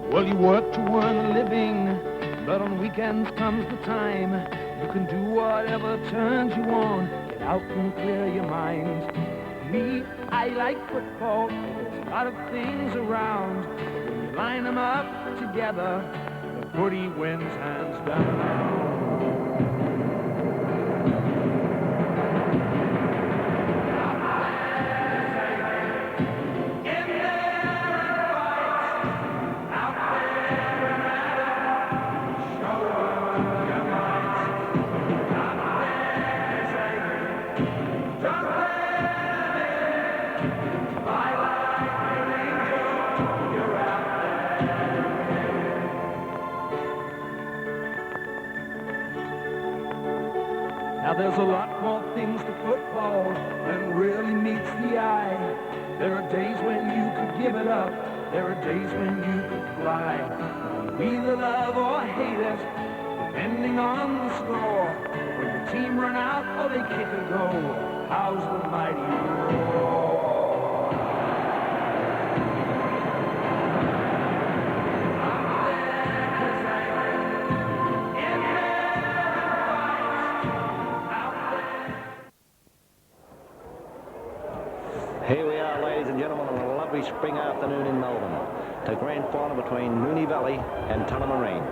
Well, you work to earn a living, but on weekends comes the time you can do whatever turns you on. Get out and clear your mind. Me, I like football. There's a lot of things around. When you line them up together, the footy wins hands down. Now there's a lot more things to football than really meets the eye. There are days when you could give it up. There are days when you could fly. You either love or hate it, depending on the score. When the team run out or they kick a goal, how's the mighty roar? Here we are, ladies and gentlemen, on a lovely spring afternoon in Melbourne. The grand final between Moonee Valley and Tullamarine.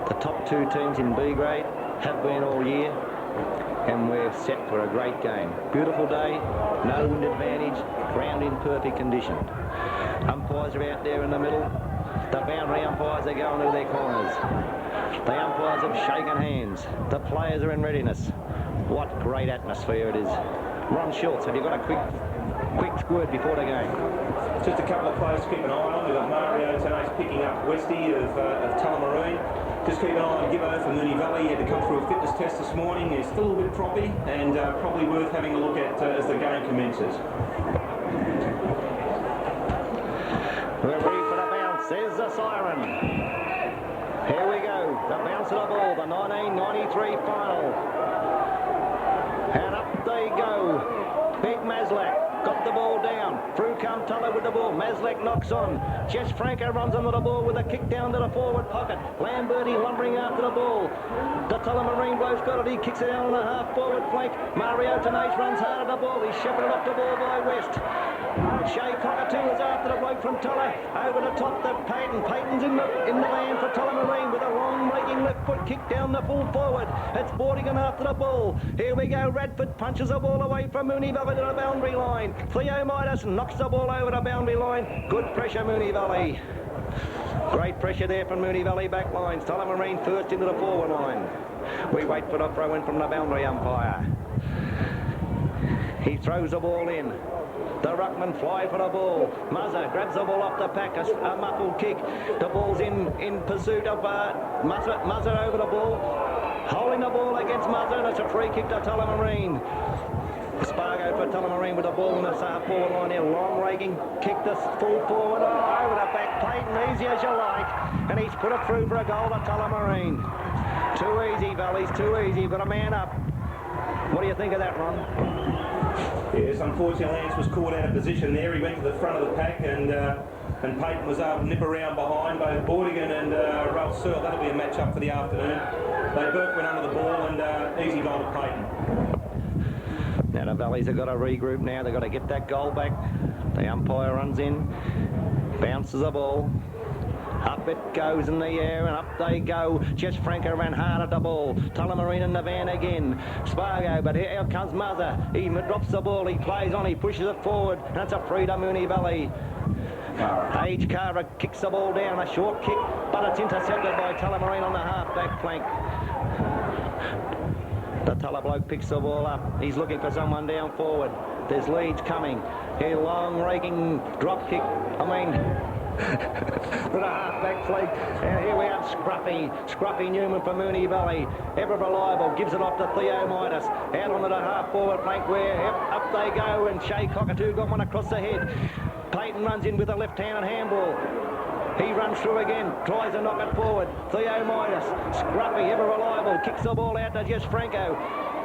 The top two teams in B grade have been all year, and we're set for a great game. Beautiful day, no wind advantage, ground in perfect condition. Umpires are out there in the middle. The boundary umpires are going to their corners. The umpires have shaken hands. The players are in readiness. What great atmosphere it is. Ron Schultz, have you got a quick word before the game? Just a couple of players to keep an eye on. We've got Mario Tonight's picking up Westy of Tullamarine. Just keep an eye on Gibbo from Moonee Valley. He had to come through a fitness test this morning. He's still a little bit proppy and probably worth having a look at as the game commences. We're ready for the bounce. There's the siren. Here we go. The bounce of the ball. The 1993 final. And up they go. Big Maslak got the ball down. Through come Tulla with the ball. Maslak knocks on. Jess Franco runs onto the ball with a kick down to the forward pocket. Lamberti lumbering after the ball. The Tullamarine bloke's got it. He kicks it out on the half forward flank. Mario Tenace runs hard at the ball. He's shepherded off the ball by West. Shea Cockatoo is after the bloke from Tulla. Over the top to Payton. Payton's in the land for Tullamarine with a long breaking left foot kick down the full forward. It's Bordigan after the ball. Here we go. Radford punches the ball away from Moonee Valley to the boundary line. Theomidis knocks the ball over the boundary line. Good pressure, Moonee Valley. Great pressure there from Moonee Valley back lines. Tullamarine first into the forward line. We wait for the throw in from the boundary umpire. He throws the ball in. The ruckman fly for the ball. Muzzer grabs the ball off the pack. A muffled kick. The ball's in pursuit of Muzzer over the ball. Holding the ball against Muzzer, and it's a free kick to Tullamarine. Spargo for Tullamarine with the ball in the forward line here. Long raking kick this full forward. Oh, over the back. Payton, easy as you like. And he's put it through for a goal to Tullamarine. Too easy, Valleys, too easy. Got a man up. What do you think of that, Ron? Yes, unfortunately Lance was caught out of position there. He went to the front of the pack and Payton was able to nip around behind both Bordigan and Ralph Searle. That'll be a match-up for the afternoon. They both went under the ball and easy goal to Payton. Now the Valleys have got to regroup now. They've got to get that goal back. The umpire runs in, bounces the ball. Up it goes in the air and up they go. Jess Franco ran hard at the ball. Tullamarine in the van again. Spargo, but here comes Muzzer. He drops the ball, he plays on, he pushes it forward, and it's a free to Moonee Valley. Age Carver kicks the ball down, a short kick, but it's intercepted by Tullamarine on the half-back flank. The Tulla bloke picks the ball up. He's looking for someone down forward. There's Leeds coming. Here, long raking drop kick. With a half-back flank. And here we have Scruffy Newman for Moonee Valley. Ever reliable, gives it off to Theomidis. Out onto the half-forward flank where up they go, and Shea Cockatoo got one across the head. Payton runs in with a left-handed handball. He runs through again, tries to knock it forward. Theomidis, Scruffy, ever reliable, kicks the ball out to Jess Franco.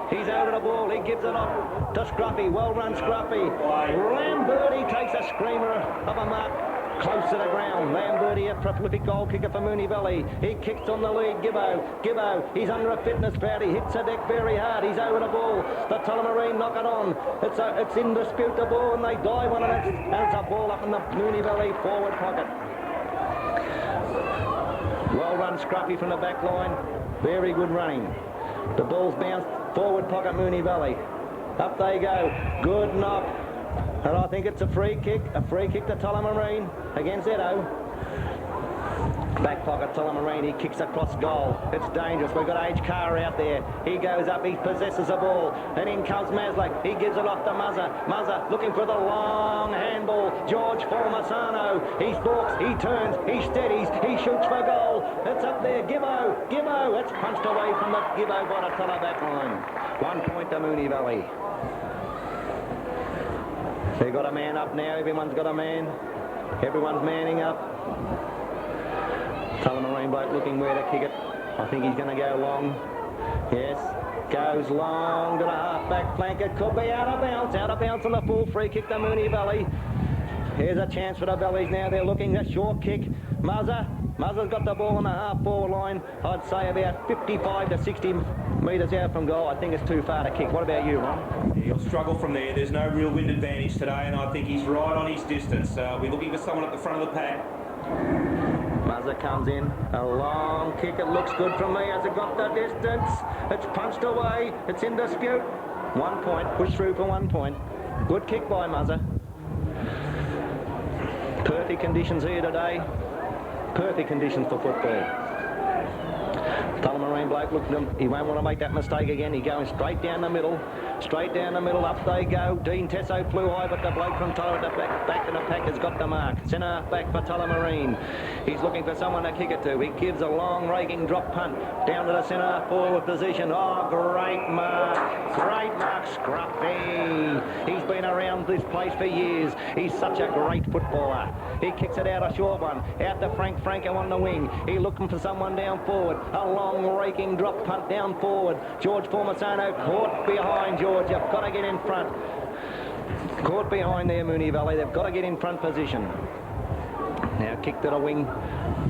He's over the ball, he gives it off to Scruffy. Well run, Scruffy. Lamberti takes a screamer of a mark. close to the ground. Lamberti, a prolific goal kicker for Moonee Valley. He kicks on the lead. Gibbo, he's under a fitness bout. He hits the deck very hard. He's over the ball. The Tullamarine knock it on. It's in dispute, the ball, and they dive on it. And it's a ball up in the Moonee Valley forward pocket. Well run scruffy from the back line. Very good running. The ball's bounced forward pocket Moonee Valley. Up they go. Good knock. And I think it's a free kick. A free kick to Tullamarine against Edo. Back pocket Tullamarine. He kicks across goal. It's dangerous. We've got H. Carr out there. He goes up. He possesses the ball. And in comes Maslak. He gives it off to Muzza looking for the long handball. George Formasano. He stalks. He turns. He steadies. He shoots for goal. It's up there. Gibbo. It's punched away from the Gibbo by the Tulla back line. 1 point to Moonee Valley. They've got a man up now. Everyone's got a man. Everyone's manning up. Tullamarine bloke looking where to kick it. I think he's going to go long. Yes. Goes long to the half-back flank. It could be out of bounds. Out of bounds on the full free kick to Moonee Valley. Here's a chance for the Valleys now. They're looking at short kick. Muzza's got the ball on the half-forward line. I'd say about 55 to 60 metres out from goal. I think it's too far to kick. What about you, Ron? He'll struggle from there. There's no real wind advantage today, and I think he's right on his distance. We're looking for someone at the front of the pack. Muzza comes in. A long kick. It looks good from me. Has it got the distance? It's punched away. It's in dispute. 1 point. Push through for 1 point. Good kick by Muzza. Perfect conditions here today. Perfect conditions for football. Tullamarine bloke looked at him. He won't want to make that mistake again. He's going straight down the middle. Straight down the middle. Up they go. Dean Tesso flew high, but the bloke from Tulla at the back of the pack has got the mark. Centre back for Tullamarine. He's looking for someone to kick it to. He gives a long raking drop punt down to the centre forward position. Oh, great mark. Great mark, Scruffy. He's been around this place for years. He's such a great footballer. He kicks it out a short one. Out to Franco on the wing. He's looking for someone down forward. A long raking drop punt down forward. George Formasano caught behind George. You've got to get in front. Caught behind there, Moonee Valley. They've got to get in front position. Now kick to the wing.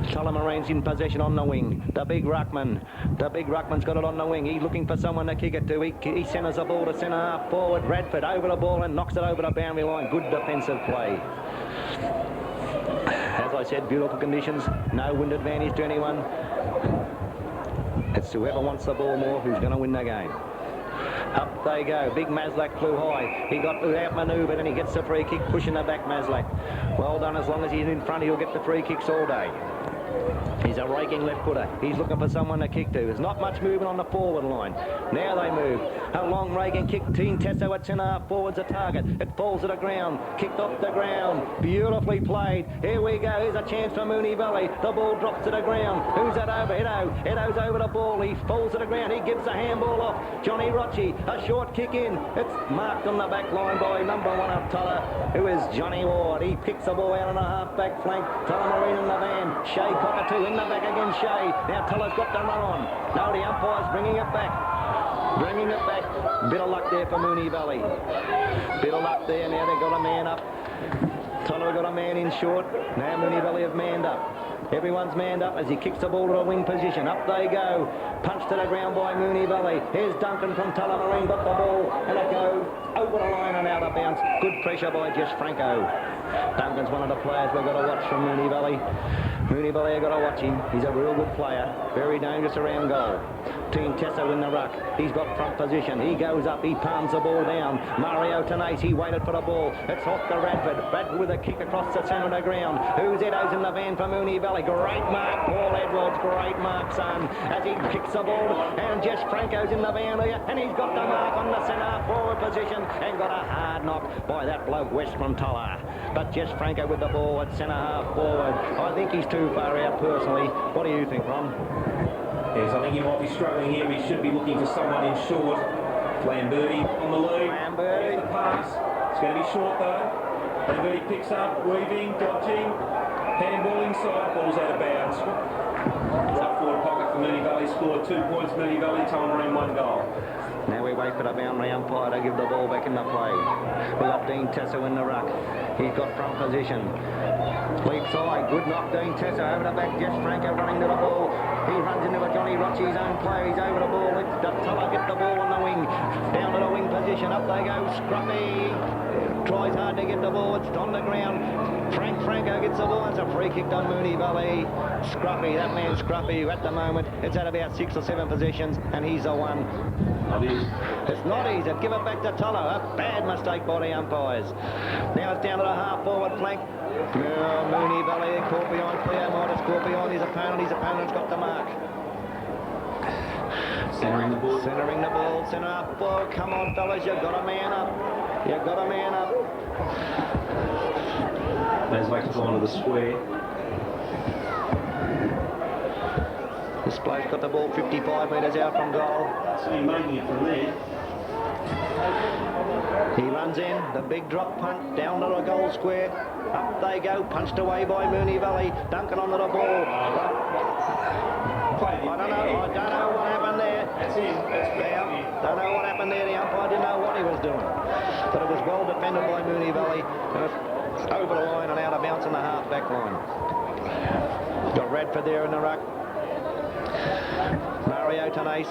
Tullamarine's in possession on the wing. The big ruckman's got it on the wing. He's looking for someone to kick it to. He centres the ball to centre half forward. Radford over the ball and knocks it over the boundary line. Good defensive play. As I said, beautiful conditions. No wind advantage to anyone. It's whoever wants the ball more who's going to win the game. Up they go. Big Maslak flew high. He got outmanoeuvred and he gets the free kick, pushing the back Maslak. Well done. As long as he's in front, he'll get the free kicks all day. He's a raking left footer. He's looking for someone to kick to. There's not much movement on the forward line. Now they move. A long raking kick. Team Tesso at centre half forwards a target. It falls to the ground. Kicked off the ground. Beautifully played. Here we go. Here's a chance for Moonee Valley. The ball drops to the ground. Who's that over? Edo's over the ball. He falls to the ground. He gives the handball off. Johnny Rocci. A short kick in. It's marked on the back line by number 1 of Tulla, who is Johnny Ward. He picks the ball out on the half-back flank. Tullamarine in the van. Shea Cockatoo in the back again, Shea. Now Tulla's got to run on. No, the umpire's bringing it back. Bit of luck there for Moonee Valley. Bit of luck there. Now they've got a man up. Tulla got a man in short. Now Moonee Valley have manned up. Everyone's manned up as he kicks the ball to a wing position. Up they go. Punched to the ground by Moonee Valley. Here's Duncan from Tullamarine. Got the ball. And it goes over the line and out of bounds. Good pressure by Jess Franco. Duncan's one of the players we've got to watch from Moonee Valley. Moonee Valley have got to watch him. He's a real good player. Very dangerous around goal. Team Tesso in the ruck. He's got front position. He goes up. He palms the ball down. Mario Tenace. He waited for the ball. It's off to Radford. Radford with a kick across the centre of the ground. Who's Edo's in the van for Moonee Valley? Great mark, Paul Edwards. Great mark, son. As he kicks the ball. And Jess Franco's in the van here. And he's got the mark on the centre forward position. And got a hard knock by that bloke West from Tulla. But Jess Franco with the ball at centre half forward. I think he's too far out personally. What do you think, Ron? Yes, I think he might be struggling here. We should be looking for someone in short. Lamberti on the lead. Lamberti. The pass. It's going to be short though. Lamberti picks up, weaving, dodging, handballing inside, ball's out of bounds. Up forward pocket for Moonee Valley, scored 2 points, Moonee Valley, Tullamarine 1 goal. Now we wait for the boundary umpire to give the ball back into play. We've got Dean Tesso in the ruck. He's got front position. Leap side, good knock, Dean Tesso over the back. Jess Franco running to the ball. He runs into a Johnny Rocci's own player. He's over the ball. It's Tulla get the ball on the wing. Down to the wing position. Up they go. Scruffy tries hard to get the ball. It's on the ground. Franco gets the ball. It's a free kick on Moonee Valley. Scruffy, that man Scruffy at the moment. It's at about 6 or 7 possessions, and he's the one. It's not easy. Give it back to Tulla. A bad mistake by the umpires. Now it's down to the half-forward flank. Moonee Valley caught behind Tulla. Caught behind his opponent. His opponent's got the mark. Centering the ball. Centering the ball. Centre up. Oh, come on, fellas. You've got a man up. You've got a man up. There's like to go onto the square. This bloke's got the ball 55 metres out from goal. So he's making it from there. He runs in, the big drop punt, down to the goal square. Up they go, punched away by Moonee Valley. Duncan onto the ball. I don't know what happened there. That's him. Don't know what happened there. The umpire didn't know what he was doing. But it was well defended by Moonee Valley. And it's over the line and out of bounds in the half-back line. Got Radford there in the ruck. Mario Tenace.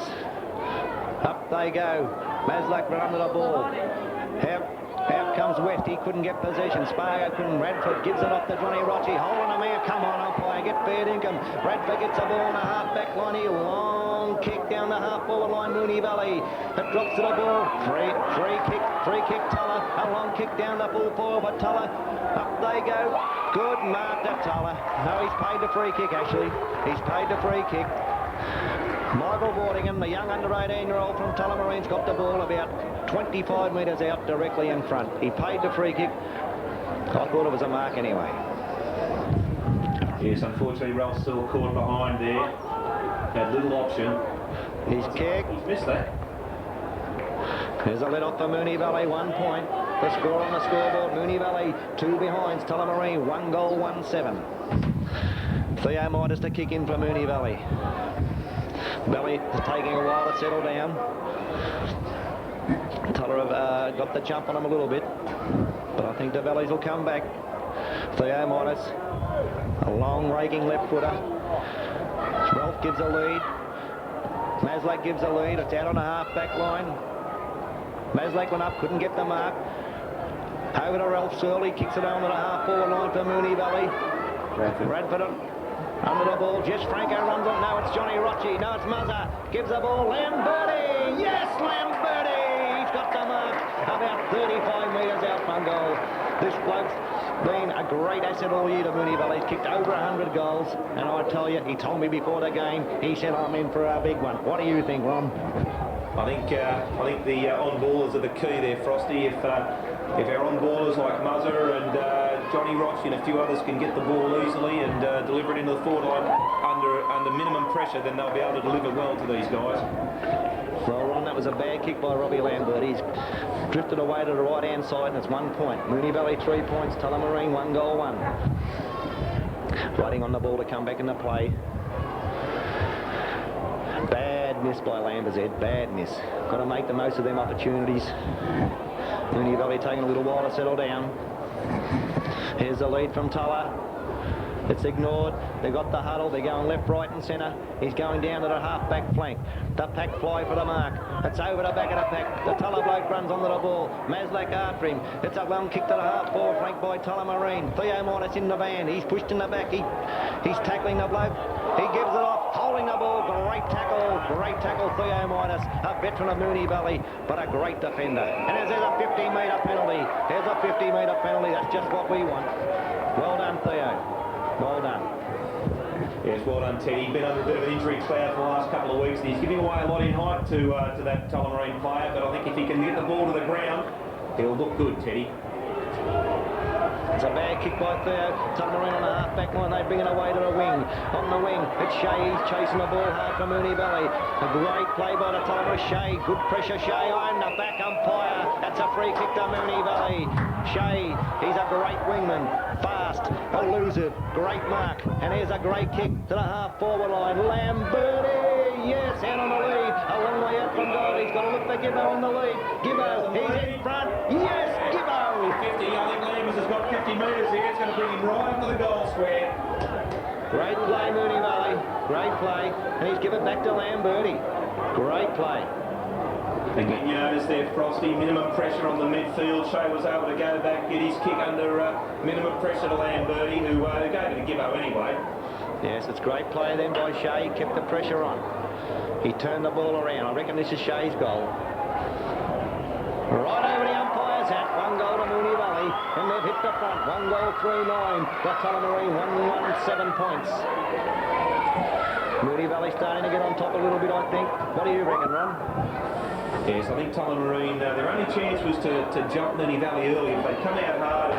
Up they go. Maslak run under the ball. Out comes West. He couldn't get possession. Spargo couldn't. Radford gives it off to Johnny Rocci. Holding a man. Come on, umpire. Get fair income. Radford gets the ball on the half-back line here. Long kick down the half-forward line, Moonee Valley. It drops to the ball. Free kick, Tulla. A long kick down the full forward for Tulla. Up they go. Good mark to Tulla. No, he's paid the free kick, actually. He's paid the free kick. Michael Vortingham, the young under 18-year-old from Tullamarine's got the ball about 25 metres out directly in front. He paid the free kick. I thought it was a mark anyway. Yes, unfortunately, Ralph still caught behind there. Had little option. He's kicked. He's missed that. There's a let off for Moonee Valley, 1 point. The score on the scoreboard, Moonee Valley, 2 behinds, Tullamarine, 1 goal, 1-7. Theo Midas to kick in for Moonee Valley. Valley is taking a while to settle down. Tulla have got the jump on him a little bit, but I think the Valleys will come back. Theo Midas, a long raking left footer. Ralph gives a lead. Maslak gives a lead. It's out on the half-back line. Maslak went up, couldn't get the mark. Over to Ralph Surley, kicks it on to the half-forward line for Moonee Valley. Radford under the ball. Jess Franco runs on. No, it's Johnny Rocci. No, it's Muzza. Gives the ball. Lamberti. Yes, Lamberti. He's got the mark about 35 metres out from goal. This bloke's been a great asset all year to Moonee Valley. He's kicked over 100 goals. And I tell you, he told me before the game, he said, I'm in for a big one. What do you think, Ron? I think the on-ballers are the key there, Frosty. If our on-ballers like Muzza and Johnny Rocci and a few others can get the ball easily and deliver it into the forward line under minimum pressure, then they'll be able to deliver well to these guys. Well, Ron, that was a bad kick by Robbie Lambert. He's drifted away to the right-hand side, and it's 1 point. Moonee Valley 3 points, Tullamarine 1 goal 1. Waiting on the ball to come back into play. Bad miss by Lambert, Ed. Bad miss. Got to make the most of them opportunities. Moonee Valley taking a little while to settle down. Here's the lead from Tulla. It's ignored. They've got the huddle. They're going left, right and centre. He's going down to the half-back flank. The pack fly for the mark. It's over the back of the pack. The Tulla bloke runs onto the ball. Maslak after him. It's a long kick to the half-forward flank by Tullamarine. Theo Midas in the van. He's pushed in the back. He's tackling the bloke. He gives it off. Holding the ball. Great tackle, Theo Midas. A veteran of Moonee Valley, but a great defender. And there's a 50-metre penalty. There's a 50-metre penalty. That's just what we want. Well done, Theo. Well done. Yes, well done, Teddy. Been under a bit of an injury cloud for the last couple of weeks, and he's giving away a lot in height to that Tullamarine player, but I think if he can get the ball to the ground, he'll look good, Teddy. It's a bad kick by Theo. Tullamarine on the half-back line. They bring it away to the wing. On the wing, it's Shea. He's chasing the ball hard for Moonee Valley. A great play by the Tullamarine. Shea, good pressure, Shea. On the back umpire. That's a free kick to Moonee Valley. Shea, he's a great wingman. Fast, elusive, great mark. And here's a great kick to the half-forward line. Lamberti, yes, out on the lead. A long way out from goal. He's got to look for Gibbo on the lead. Gibbo, he's in front. Yes, Gibbo. 50, I think Lambers has got 50 metres here. It's going to bring him right up to the goal square. Great play, Moonee Valley. Great play. And he's given it back to Lamberti. Great play. Again, you notice there, Frosty, minimum pressure on the midfield. Shea was able to go back, get his kick under minimum pressure to Lamberti, who gave it a Gibbo anyway. Yes, it's great play then by Shea. He kept the pressure on. He turned the ball around. I reckon this is Shea's goal. Right over the umpire's hat. 1 goal to Moonee Valley. And they've hit the front. 1 goal, 3-9. The Tullamarine 117 points. Moonee Valley starting to get on top a little bit, I think. What do you reckon, Ron? Yes, I think Tullamarine, their only chance was to jump Moonee Valley early. If they'd come out hard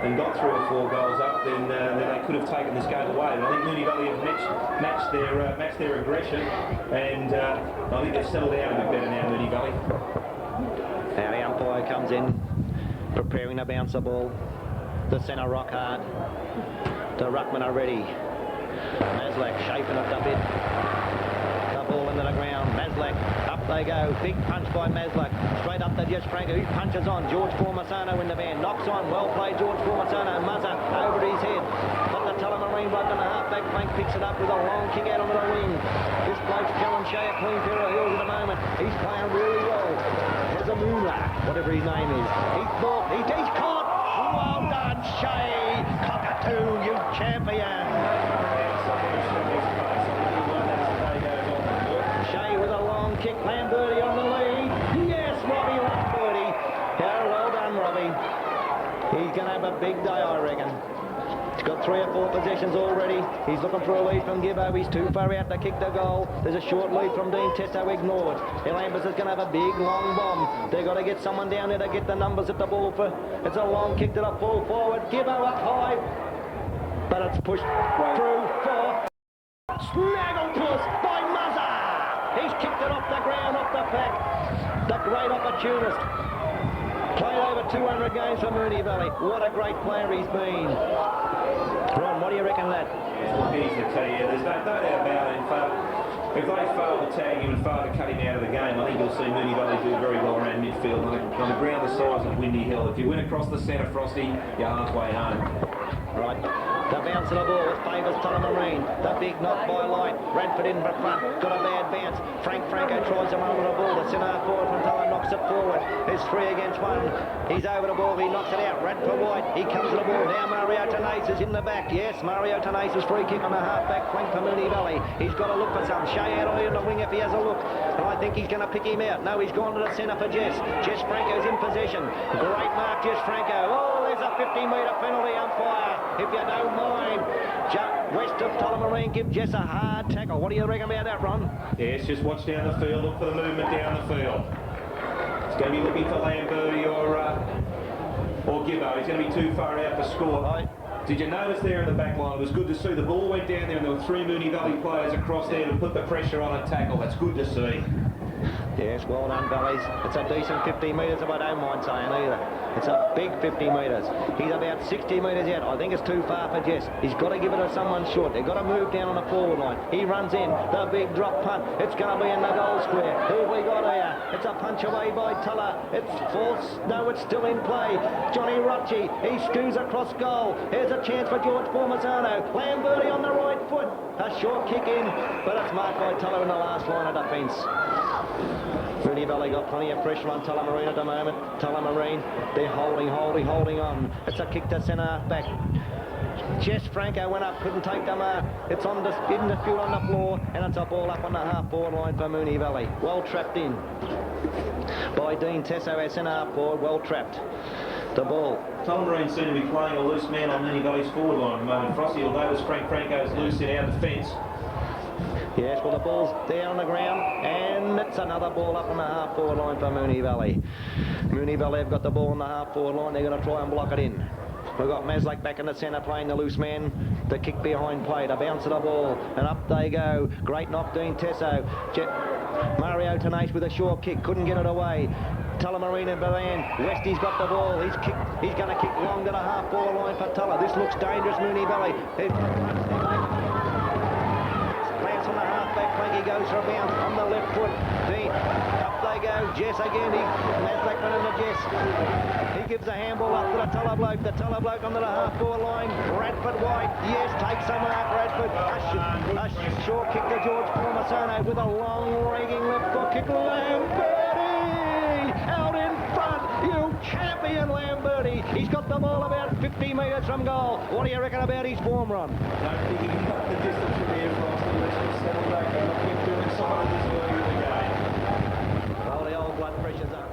and got 3 or 4 goals up, then they could have taken this game away. But I think Moonee Valley have matched their aggression, and I think they've settled down a bit better now, Moonee Valley. Now the umpire comes in, preparing to bounce the ball. The centre rock hard. The ruckmen are ready. Maslak shaping it a bit. The ball into the ground. Maslak, up they go. Big punch by Maslak. Straight up to Jess Franco, who punches on. George Formasano in the van. Knocks on. Well played, George Formasano. Muzzer over his head. But the Tullamarine bloke on the half-back flank picks it up with a long kick out onto the wing. This bloke's Kellen Shea at Queen Ferro Hills at the moment. He's playing really well. There's a Moonee, whatever his name is. He's caught. Well done, Shea. Cockatoo, you champion. Shea with a long kick. Lamberti on the lead. Yes, Robbie Lamberti. Yeah, well done, Robbie. He's going to have a big day, I reckon. He's got 3 or 4 possessions already. He's looking for a lead from Gibbo. He's too far out to kick the goal. There's a short lead from Dean Testo, ignored. Lambers is going to have a big, long bomb. They've got to get someone down there to get the numbers at the ball for. It's a long kick to the full forward. Gibbo up high. But it's pushed through for Snagglepuss by Muzzer. He's kicked it off the ground, off the pack. The great opportunist. Played over 200 games for Moonee Valley. What a great player he's been. Ron, what do you reckon of that? Look, he's the key. There's no doubt about it. In fact, if they fail to tag him and fail to cut him out of the game, I think you'll see Moonee Valley do very well around midfield on the ground the size of Windy Hill. If you win across the centre, Frosty, you're halfway home. Right. The bounce of the ball favours Tullamarine. The big knock by Light. Radford in front. Got a bad bounce. Franco tries to run with the ball. The centre forward from Tulla knocks it forward. There's 3 against 1. He's over the ball. He knocks it out. Radford White. He comes to the ball. Now Mario Tenace is in the back. Yes, Mario Tenace's free kick on the half-back flank for Moonee Valley. He's got to look for some. Shea out on the wing if he has a look. And I think he's going to pick him out. No, he's gone to the centre for Jess. Jess Franco's in possession. Great mark, Jess Franco. Oh, there's a 50-metre penalty, umpire. If you don't mind, west of Tullamarine, give Jess a hard tackle. What do you reckon about that, Ron? Yes, just watch down the field, look for the movement down the field. He's going to be looking for Lamberti or Gibbo. He's going to be too far out to score. Right. Did you notice there in the back line, it was good to see the ball went down there and there were 3 Moonee Valley players across there to put the pressure on a tackle. That's good to see. Yes, well done, Valleys. It's a decent 50 metres, if I don't mind saying either. It's a big 50 metres. He's about 60 metres out. I think it's too far for Jess. He's got to give it to someone short. They've got to move down on the forward line. He runs in. The big drop punt. It's going to be in the goal square. Who have we got here? It's a punch away by Tulla. It's false. No, it's still in play. Johnny Rocci. He scoos across goal. Here's a chance for George Formasano. Lamberti on the right foot. A short kick in, but it's marked by Tulla in the last line of defence. Moonee Valley got plenty of pressure on Tullamarine at the moment. Tullamarine, they're holding on. It's a kick to centre back. Jess Franco went up, couldn't take the mark. It's on the in the field on the floor, and it's a ball up on the half-forward line for Moonee Valley. Well trapped in by Dean Tesso, our centre half-forward, well trapped. The ball. Tullamarine seem to be playing a loose man on Moonee Valley's forward line at the moment. Frosty will notice Franco's loose in our defence. Yes, well, the ball's there on the ground, and it's another ball up on the half-forward line for Moonee Valley. Moonee Valley have got the ball on the half-forward line. They're going to try and block it in. We've got Maslak back in the centre playing the loose man. The kick behind play, the bounce of the ball, and up they go. Great knock, Dean Tesso. Mario Tenace with a short kick, couldn't get it away. Tullamarine and Balan. Westy's got the ball. He's going to kick long to the half-ball line for Tulla. This looks dangerous, Moonee Valley. Plants on the half-back flank. He goes for a bounce on the left foot. Up they go. Jess again. That's Blackman into Jess. He gives a handball up to the Tulla bloke. The Tulla bloke onto the half-ball line. Bradford White. Yes, takes some of that, Bradford. A short kick to George Palmisano with a long rigging left foot kick. Lamberti out in front. You champion, Lamberti. He's got the ball about 50 metres from goal. What do you reckon about his form run? I don't think he can cut the distance from here across. Let's just settle back and not get too excited this early in the game. Well, the old blood pressure's up.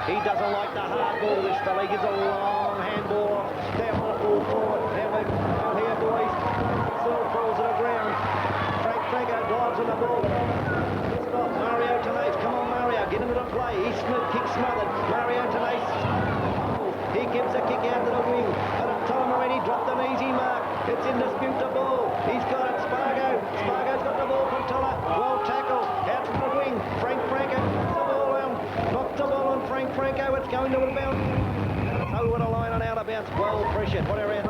He doesn't like the hard ball, this fella. He gives a long handball down the full forward. Down here, boys. Still falls to the ground. Frank Franco dives on the ball. Stop. Mario Tenace. Come on, Mario. Get into the play. He's kick smothered. Mario Tenace. He gives a kick out to the wing. But Tullamarine dropped an easy mark. It's indisputable. He's got it. Spargo's got the ball from Tulla. Well tackled. Out to the wing. Frank Franco. Knocks the ball on Frank Franco. It's going to a bounce. Over the line and out of bounds. Well pressured. What do you reckon?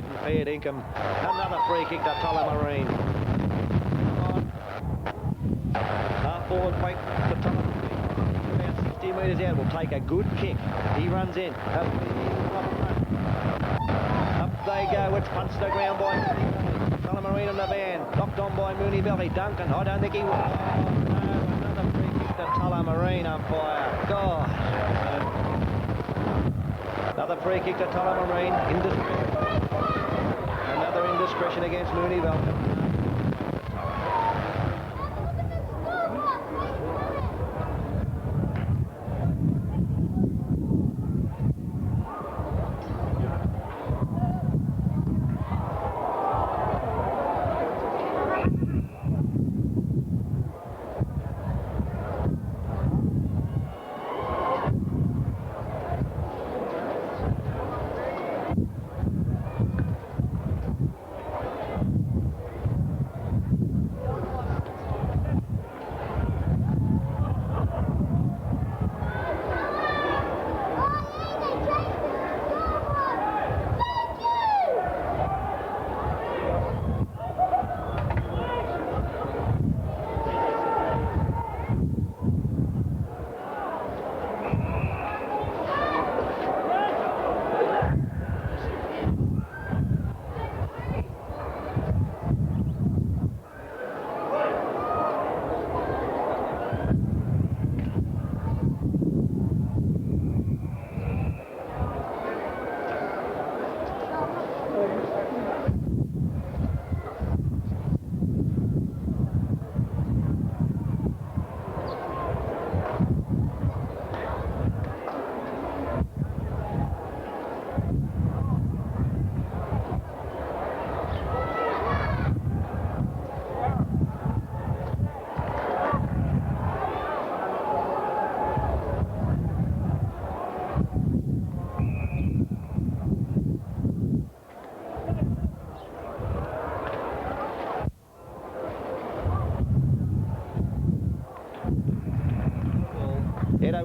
getting fair dinkum. Another free kick to Tullamarine. Half forward flank to Tullamarine. About 60 metres out, will take a good kick. He runs in. Up they go. It's punched to the ground by Tullamarine on the van. Knocked on by Moonee Valley. Duncan, I don't think he will. Another free kick to Tullamarine, umpire. God. Another free kick to Tullamarine. Another indiscretion against Moonee Valley.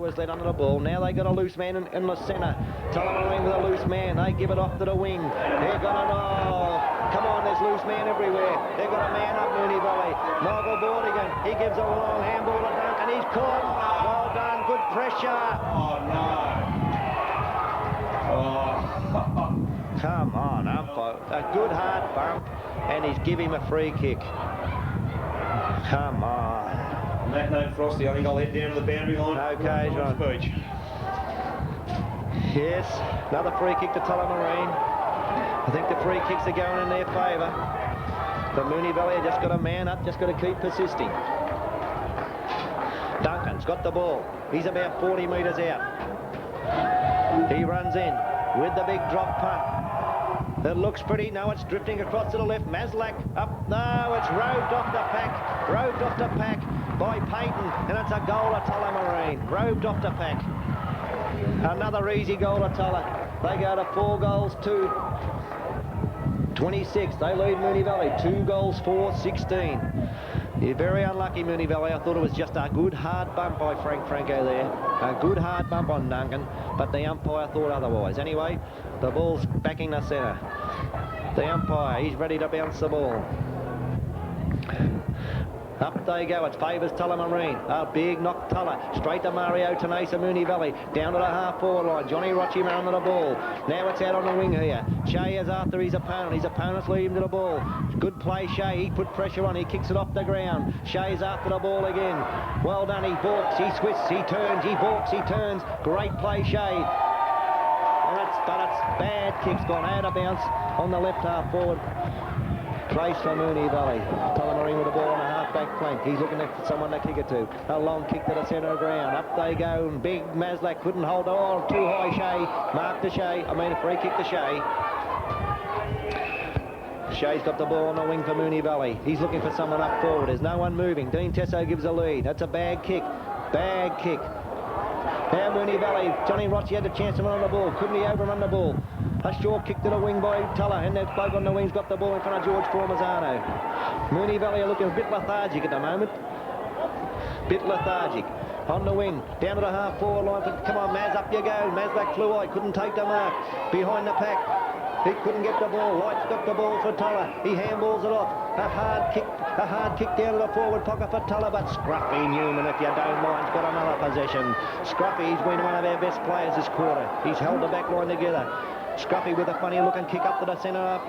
Was led under the ball. Now they got a loose man in the centre. Tullamarine with a loose man. They give it off to the wing. They're going to come on, there's loose man everywhere. They've got a man up Moonee Valley. Michael Bordigan. He gives a long handball to Duncan. He's caught. Well done. Good pressure. Oh, no. Come on, umpire. A good hard bump. And he's giving him a free kick. Come on. On that note, Frosty, I think I'll head down to the boundary line. Okay, John. Speech. Yes, another free kick to Tullamarine. I think the free kicks are going in their favour. But Moonee Valley have just got a man up, just got to keep persisting. Duncan's got the ball. He's about 40 metres out. He runs in with the big drop punt. It looks pretty. No, it's drifting across to the left. Maslak up. No, it's roved off the pack. Roved off the pack by Payton. And it's a goal to Tullamarine. Roved off the pack. Another easy goal to Tulla. They go to 4 goals to 26. They lead Moonee Valley. 2 goals for 16. You're very unlucky, Moonee Valley. I thought it was just a good hard bump by Franco there. A good hard bump on Duncan, but the umpire thought otherwise. Anyway, the ball's backing the centre. The umpire, he's ready to bounce the ball. Up they go, it favours Tullamarine. A big knock Tulla. Straight to Mario Tanasa, Moonee Valley. Down to the half-forward line. Johnny Rochi under the ball. Now it's out on the wing here. Shea is after his opponent. His opponent's lead him to the ball. Good play, Shea. He put pressure on. He kicks it off the ground. Shea's after the ball again. Well done. He balks. He twists. He turns. He balks. He turns. Great play, Shea. But it's bad kicks gone out of bounds on the left half-forward. Trace for Moonee Valley. Tullamarine with the ball on the half-back flank. He's looking for someone to kick it to. A long kick to the centre of ground. Up they go. And big Maslak couldn't hold it. Oh, too high, Shea. Mark to Shea. A free kick to Shea. Shea's got the ball on the wing for Moonee Valley. He's looking for someone up forward. There's no one moving. Dean Tesso gives a lead. That's a bad kick. Bad kick. Now Moonee Valley. Johnny Rochi had the chance to run on the ball. Couldn't he overrun the ball? A short kick to the wing by Tulla, and that bloke on the wing's got the ball in front of George Formazano. Moonee Valley are looking a bit lethargic at the moment. Bit lethargic. On the wing, down to the half-forward line. Come on, Maz, up you go. Maslak flew high, couldn't take the mark. Behind the pack. He couldn't get the ball. Light's got the ball for Tulla. He handballs it off. A hard kick down to the forward pocket for Tulla, but Scruffy Newman, if you don't mind, has got another possession. Scruffy's been one of our best players this quarter. He's held the back line together. Scruffy with a funny looking kick up to the centre.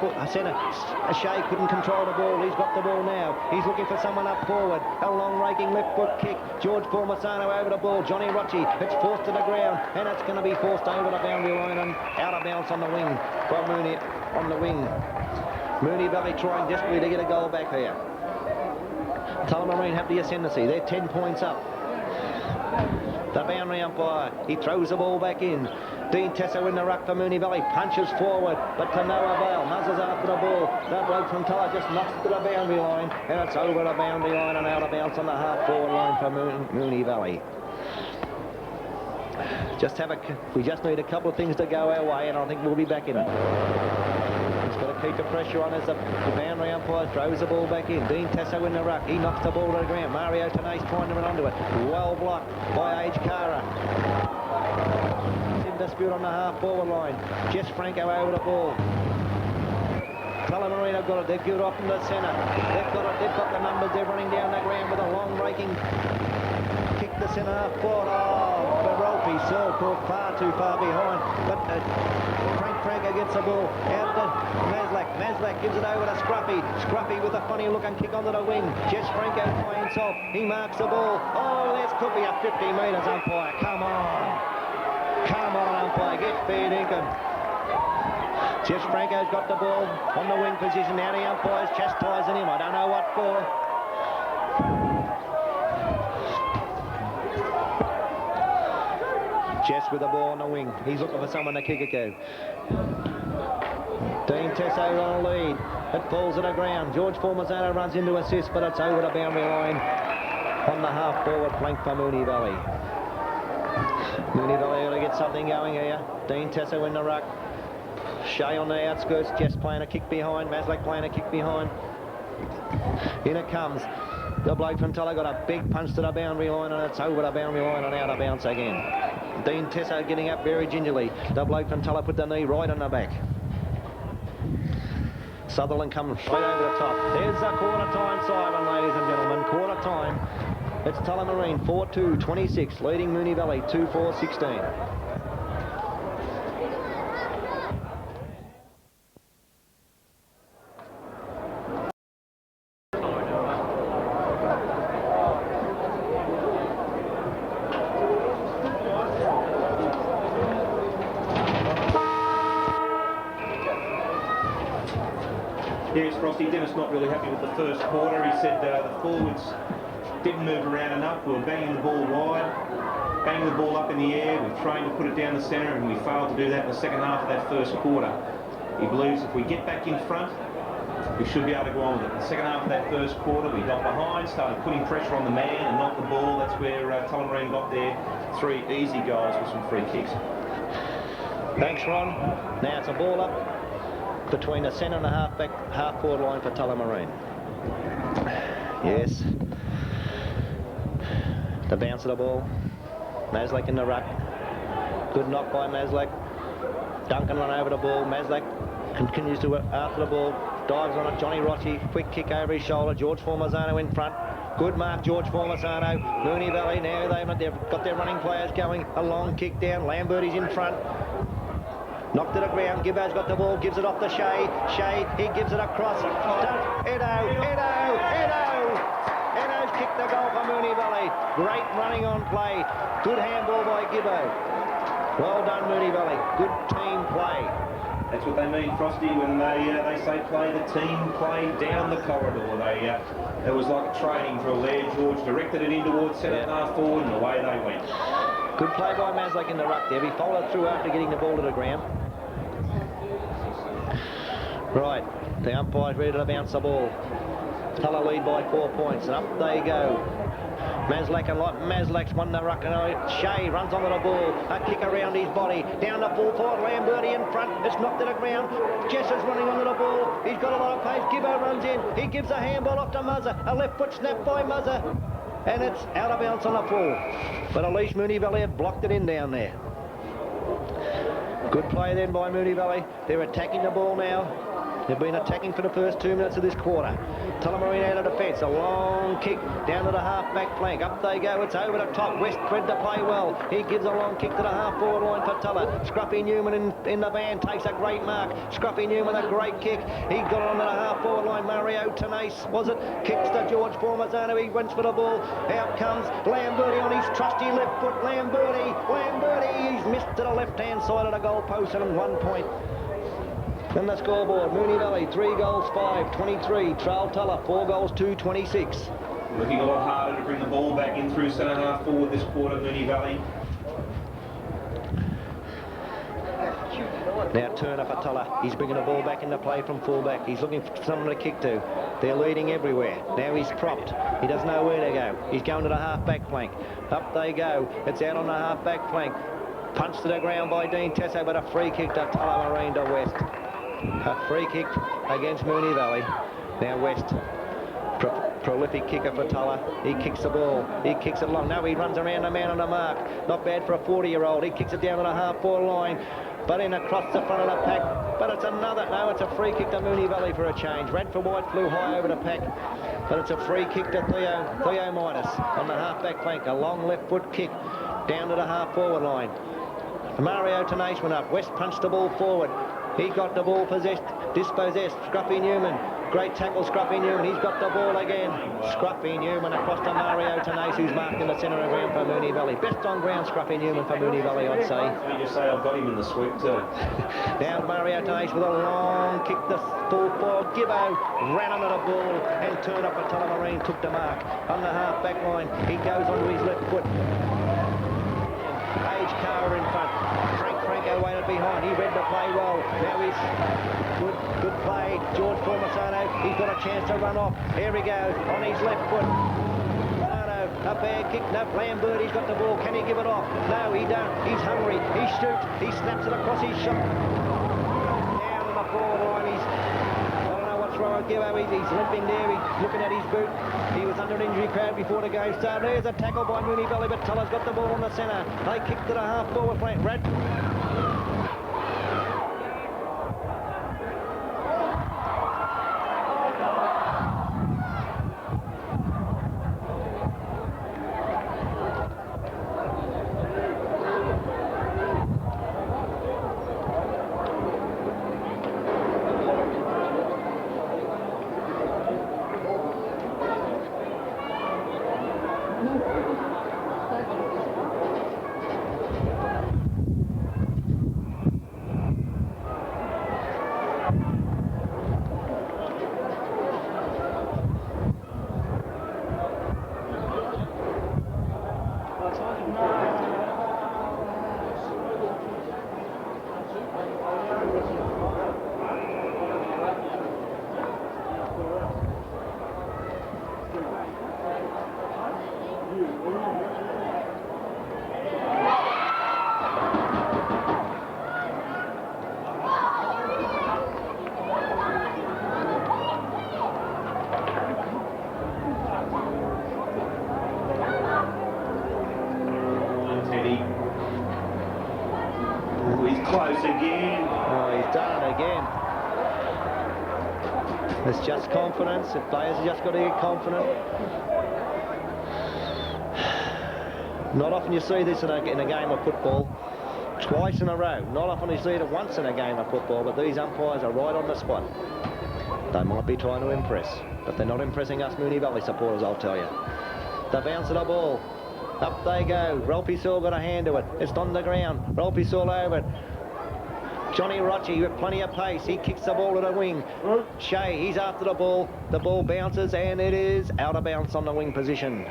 Shea couldn't control the ball. He's got the ball now. He's looking for someone up forward. A long raking left foot kick. George Formasano over the ball. Johnny Rocci. It's forced to the ground, and it's going to be forced over the boundary line and out of bounds on the wing by Moonee on the wing. Moonee Valley trying desperately to get a goal back here. Tullamarine have the ascendancy. They're 10 points up. The boundary umpire, he throws the ball back in. Dean Tesso in the ruck for Moonee Valley, punches forward, but to no avail. Muzzers after the ball. That bloke from Tulla just knocks to the boundary line, and it's over the boundary line and out of bounds on the half-forward line for Moonee Valley. We just need a couple of things to go our way, and I think we'll be back in it. He's got to keep the pressure on as the boundary umpire throws the ball back in. Dean Tasso in the ruck. He knocks the ball to the ground. Mario Tenace trying to run onto it. Well blocked by Age Cara. In dispute on the half-forward line. Jess Franco over the ball. Tullamarine have got it. They're good off in the centre. They've got the numbers. They're running down the ground with a long raking kick the centre half forward. Oh, Berolfi, Searle caught far too far behind. But Franco gets the ball out to Maslak. Maslak gives it over to Scruffy. Scruffy with a funny looking kick onto the wing. Jess Franco by himself. He marks the ball. Oh, this could be a 50 metres, umpire. Come on. Come on, umpire. Get fair dinkum. Jess Franco's got the ball on the wing position. Now the umpire's chastising him. I don't know what for. Jess with the ball on the wing. He's looking for someone to kick it to. Dean Tesso on a lead. It falls to the ground. George Formasano runs into assist, but it's over the boundary line on the half-forward flank for Moonee Valley. Moonee Valley ought to get something going here. Dean Tesso in the ruck. Shea on the outskirts. Jess playing a kick behind. Maslak playing a kick behind. In it comes. The bloke from Tulla got a big punch to the boundary line, and it's over the boundary line and out of bounds again. Dean Tesso getting up very gingerly. The bloke from Tulla put the knee right on the back. Sutherland comes straight over the top. There's a quarter-time siren, ladies and gentlemen. Quarter-time. It's Tullamarine 4-2-26, leading Moonee Valley 2-4-16. Yes, Frosty, Dennis not really happy with the first quarter. He said the forwards didn't move around enough. We were banging the ball wide, banging the ball up in the air. We trained to put it down the centre, and we failed to do that in the second half of that first quarter. He believes if we get back in front, we should be able to go on with it. The second half of that first quarter, we got behind, started putting pressure on the man and knocked the ball. That's where Tullamarine got their 3 easy goals with some free kicks. Thanks, Ron. Now it's a ball up between the centre and the half-forward line for Tullamarine. Yes. The bounce of the ball. Maslak in the ruck. Good knock by Maslak. Duncan run over the ball. Maslak continues to after the ball. Dives on it. Johnny Rocci. Quick kick over his shoulder. George Formasano in front. Good mark, George Formasano. Moonee Valley now. They've got their running players going. A long kick down. Lambert's in front. Knocked to the ground. Gibbo's got the ball. Gives it off to Shea. Shea, he gives it across. Edo's kicked the goal for Moonee Valley. Great running on play. Good handball by Gibbo. Well done, Moonee Valley. Good team play. That's what they mean, Frosty, when they say play the team play down the corridor. It was like a training drill there. George directed it in towards centre half forward, and away they went. Good play by Maslak in the ruck there. He followed through after getting the ball to the ground. Right, the umpire's ready to bounce the ball. Tulla lead by 4 points, and up they go. Maslak's won the ruck, and Shea runs onto the ball. A kick around his body. Down the full forward, Lamberti in front. It's knocked to the ground. Jess is running onto the ball. He's got a lot of pace. Gibbo runs in. He gives a handball off to Muzzer. A left foot snap by Muzzer. And it's out of bounds on the full. But at least Moonee Valley have blocked it in down there. Good play then by Moonee Valley. They're attacking the ball now. They've been attacking for the first 2 minutes of this quarter. Tullamarine out of defence. A long kick down to the half-back flank. Up they go. It's over the top. West Fred to play well. He gives a long kick to the half-forward line for Tulla. Scruffy Newman in the van takes a great mark. Scruffy Newman a great kick. He got it onto the half-forward line. Mario Tenace, was it? Kicks to George Formazano. He went for the ball. Out comes Lamberti on his trusty left foot. Lamberti. He's missed to the left-hand side of the goal post and 1 point. Then the scoreboard, Moonee Valley, 3 goals, 5-23. Trail Tulla, 4 goals, 2-26. Looking a lot harder to bring the ball back in through centre half forward this quarter, Moonee Valley. Now Turner for Tulla. He's bringing the ball back into play from fullback. He's looking for someone to kick to. They're leading everywhere. Now he's propped. He doesn't know where to go. He's going to the half-back flank. Up they go. It's out on the half-back flank. Punched to the ground by Dean Tesso, but a free kick to Tullamarine to West. A free kick against Moonee Valley. Now West, prolific kicker for Tulla. He kicks the ball. He kicks it long. No, he runs around the man on the mark. Not bad for a 40-year-old. He kicks it down to the half-forward line. But in across the front of the pack. But it's another. No, it's a free kick to Moonee Valley for a change. Radford White flew high over the pack. But it's a free kick to Theo Midas on the half-back flank. A long left foot kick down to the half-forward line. Mario Tenace went up. West punched the ball forward. He got the ball dispossessed. Scruffy Newman. Great tackle, Scruffy Newman. He's got the ball again. Scruffy Newman across to Mario Tenace, who's marked in the centre of ground for Moonee Valley. Best on ground, Scruffy Newman for Moonee Valley, I'd say. Let me just say I've got him in the sweep too. Down Mario Tenace with a long kick. The full forward. Gibbo ran under the ball and turned up for Tullamarine. Took the mark on the half-back line. He goes onto his left foot. Age Carr in front. Franco waited behind. He read the play well. Now he's good play. George Formazano. He's got a chance to run off. Here he goes on his left foot. No, a bad kick. No, Lamberti's got the ball. Can he give it off? No, he don't. He's hungry. He shoots. He snaps it across his shot. Down on the forward line. I don't know what's wrong with Gibbo. He's limping there. He's looking at his boot. He was under an injury crowd before the game started. There's a tackle by Moonee Valley, but Tulla's got the ball on the centre. They kick to the half-forward flank. Close again. Oh, he's done it again. It's just confidence. The players have just got to get confident. Not often you see this in a game of football. Twice in a row. Not often you see it once in a game of football, but these umpires are right on the spot. They might be trying to impress, but they're not impressing us Moonee Valley supporters, I'll tell you. The bounce of the ball. Up they go. Ralphie Saul got a hand to it. It's on the ground. Ralphie Saul over it. Johnny Rocci with plenty of pace. He kicks the ball to the wing. Shea, he's after the ball. The ball bounces and it is out of bounds on the wing position.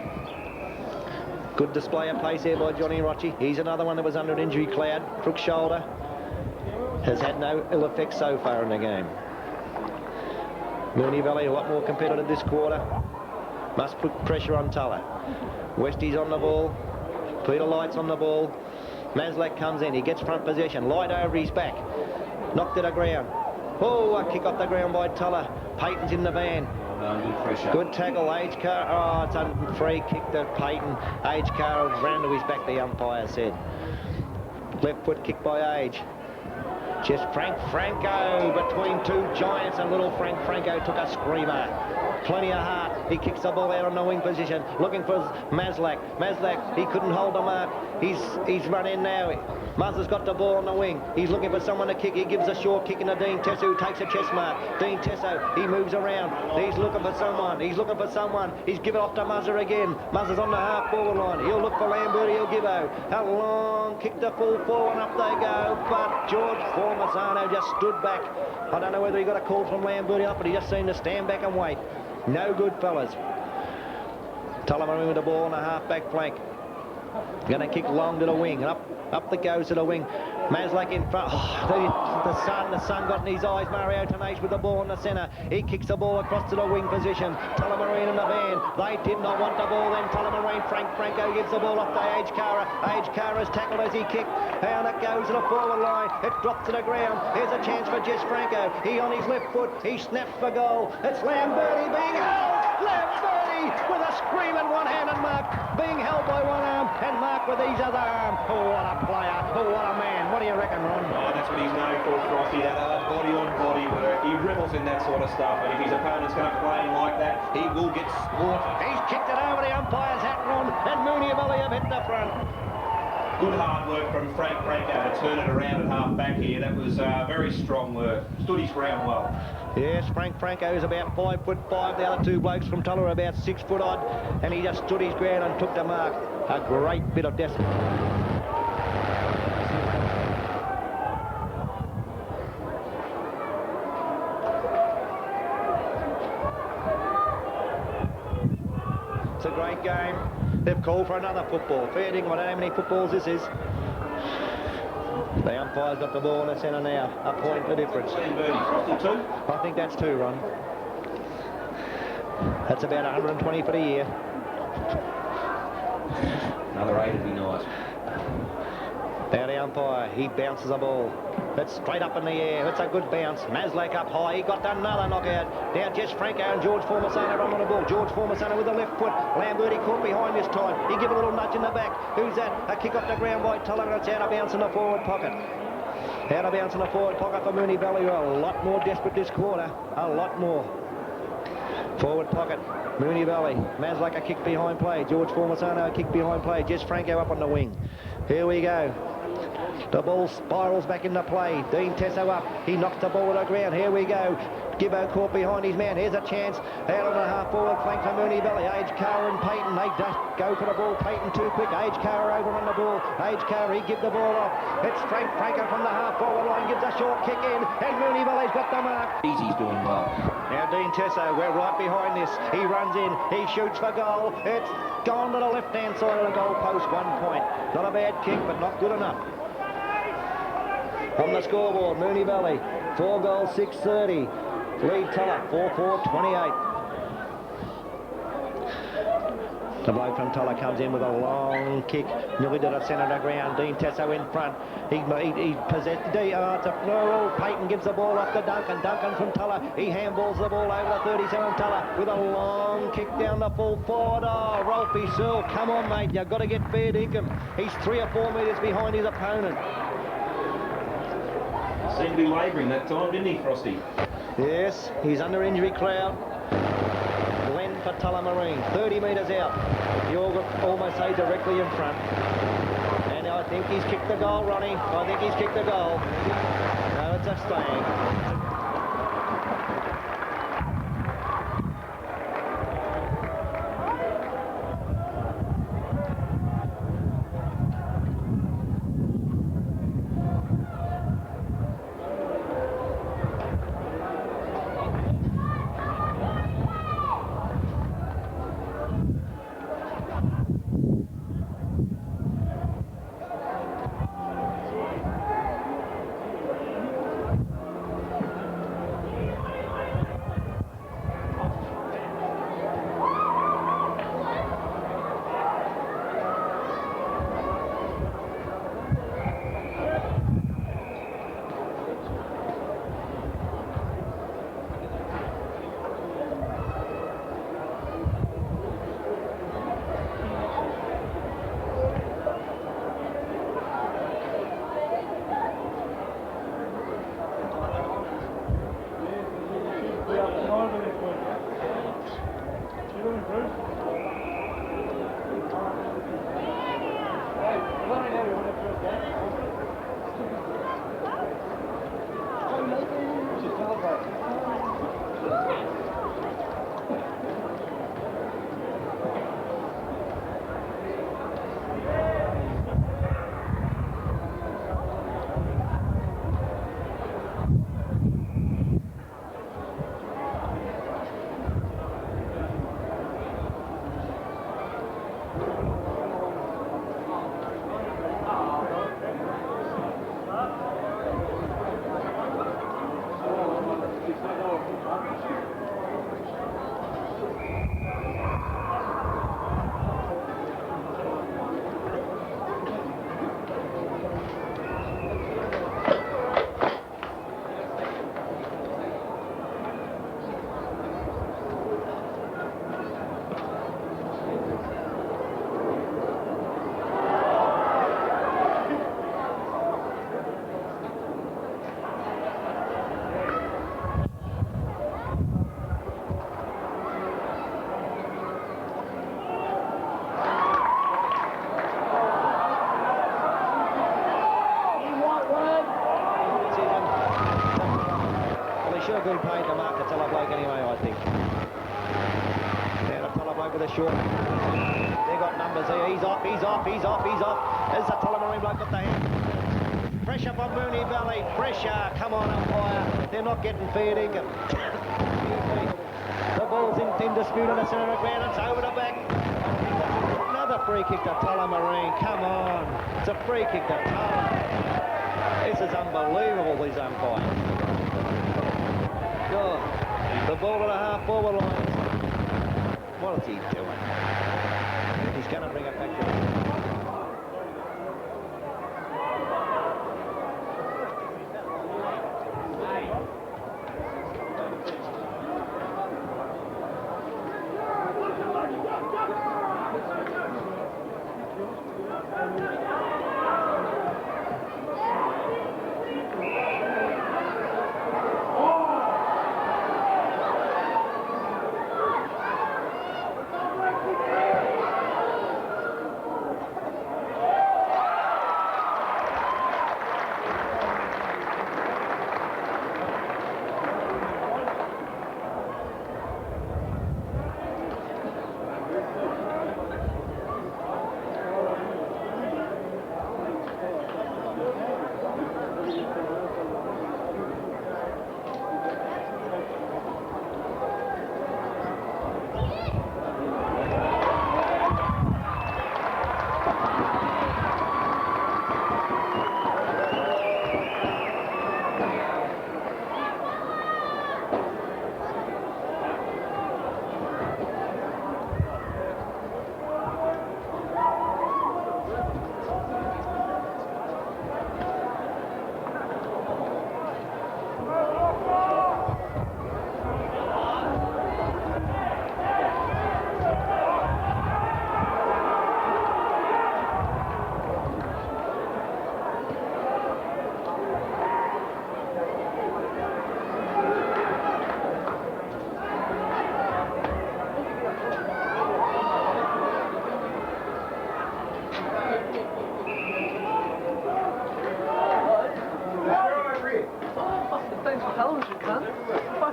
Good display of pace there by Johnny Rocci. He's another one that was under an injury cloud. Crook shoulder. Has had no ill effects so far in the game. Moonee Valley a lot more competitive this quarter. Must put pressure on Tulla. Westie's on the ball. Peter Light's on the ball. Maslak comes in. He gets front possession. Light over his back. Knocked to the ground. Oh, a kick off the ground by Tulla. Payton's in the van. Good tackle, Age Carr. Oh, it's a free kick to Payton. Age Carr ran to his back, the umpire said. Left foot kick by Age. Just Franco between two giants, and little Franco took a screamer. Plenty of heart. He kicks the ball out on the wing position, looking for Maslak. Maslak, he couldn't hold the mark. He's run in now. Muzz has got the ball on the wing. He's looking for someone to kick. He gives a short kick into Dean Tesso, who takes a chest mark. Dean Tesso, he moves around. He's looking for someone. He's looking for someone. He's given off to Muzzer again. Muzzer's on the half-forward line. He'll look for Lamberti. He'll give out. A long kick to full forward, and up they go. But George Formasano just stood back. I don't know whether he got a call from Lamberti up, but he just seemed to stand back and wait. No good, fellas. Tullamarine with the ball on the half-back flank. Going to kick long to the wing, and up it goes to the wing. Maslak in front. Oh, the sun got in his eyes. Mario Tenace with the ball in the centre. He kicks the ball across to the wing position. Tullamarine in the van. They did not want the ball then. Tullamarine, Franco gives the ball off to Age Cara. Age Cara's tackled as he kicked. Down it goes to the forward line. It drops to the ground. Here's a chance for Jess Franco. He on his left foot. He snaps for goal. It's Lamberti being held. Lamberti with a screaming one-handed mark. Being held by one arm and Mark with his other arm. Oh, what a player. Oh, what a man. What do you reckon, Ron? Oh, that's what he's known for, Frosty. That body-on-body work. He revels in that sort of stuff. And if his opponent's going to play him like that, he will get slaughtered. He's kicked it over the umpire's hat, Ron, and Moonee Valley have hit the front. Good hard work from Franco to turn it around at half-back here. That was very strong work. Stood his ground well. Yes, Franco is about 5'5". The other two blokes from Tulla are about 6 foot odd, and he just stood his ground and took the mark. A great bit of desperate. It's a great game. They've called for another football. Fair dinkum, I don't know how many footballs this is. The umpire's got the ball in the centre now. A point for difference. I think that's 2, Ron. That's about 120 for the year. Another 8 would be nice. Now the umpire, he bounces the ball. It's straight up in the air. It's a good bounce. Maslak up high. He got another knockout. Now Jess Franco and George Formasano run on the ball. George Formasano with the left foot. Lamberti caught behind this time. He give a little nudge in the back. Who's that? A kick off the ground by Tulla, and it's out of bounds in the forward pocket. Out of bounds in the forward pocket for Moonee Valley. A lot more desperate this quarter. A lot more. Forward pocket. Moonee Valley. Maslak a kick behind play. George Formasano a kick behind play. Jess Franco up on the wing. Here we go. The ball spirals back into play. Dean Tesso up. He knocks the ball to the ground. Here we go. Gibbo caught behind his man. Here's a chance. Out on the half-forward flank for Moonee Valley. Age Cara and Payton. They just go for the ball. Payton too quick. Age Cara over on the ball. Age Cara, he give the ball off. It's Franco from the half-forward line. Gives a short kick in. And Moonee Valley's got the mark. Easy's doing well. Now Dean Tesso, we're right behind this. He runs in. He shoots for goal. It's gone to the left-hand side of the goal post. 1 point. Not a bad kick, but not good enough. On the scoreboard, Moonee Valley, 4 goals, 6:30. Lead Tulla, 4-4-28. The bloke from Tulla comes in with a long kick, nearly to the centre of the ground. Dean Tesso in front. He possessed. Payton gives the ball off to Duncan. Duncan from Tulla. He handballs the ball over to 37 Tulla with a long kick down the full forward. Oh, Rolfie Searle, come on, mate. You've got to get fair dinkum. He's 3 or 4 metres behind his opponent. Seemed to be labouring that time, didn't he, Frosty? Yes, he's under injury cloud. Glenn for Tullamarine, 30 metres out. You'll almost say directly in front. And I think he's kicked the goal, Ronnie. I think he's kicked the goal. No, it's a staying. good paid to mark the Tulla bloke anyway, I think. Now the Tulla bloke with a short. They got numbers here. He's off. There's the Tullamarine bloke got the hand. Pressure from Moonee Valley. Pressure. Come on, umpire. They're not getting fair dinkum. The ball's in dispute on the centre of ground. It's over the back. Another free kick to Tullamarine. Come on. It's a free kick to Tulla. This is unbelievable, these umpires. God. The ball at a half-forward line. What is he doing? He's going to bring it back to him.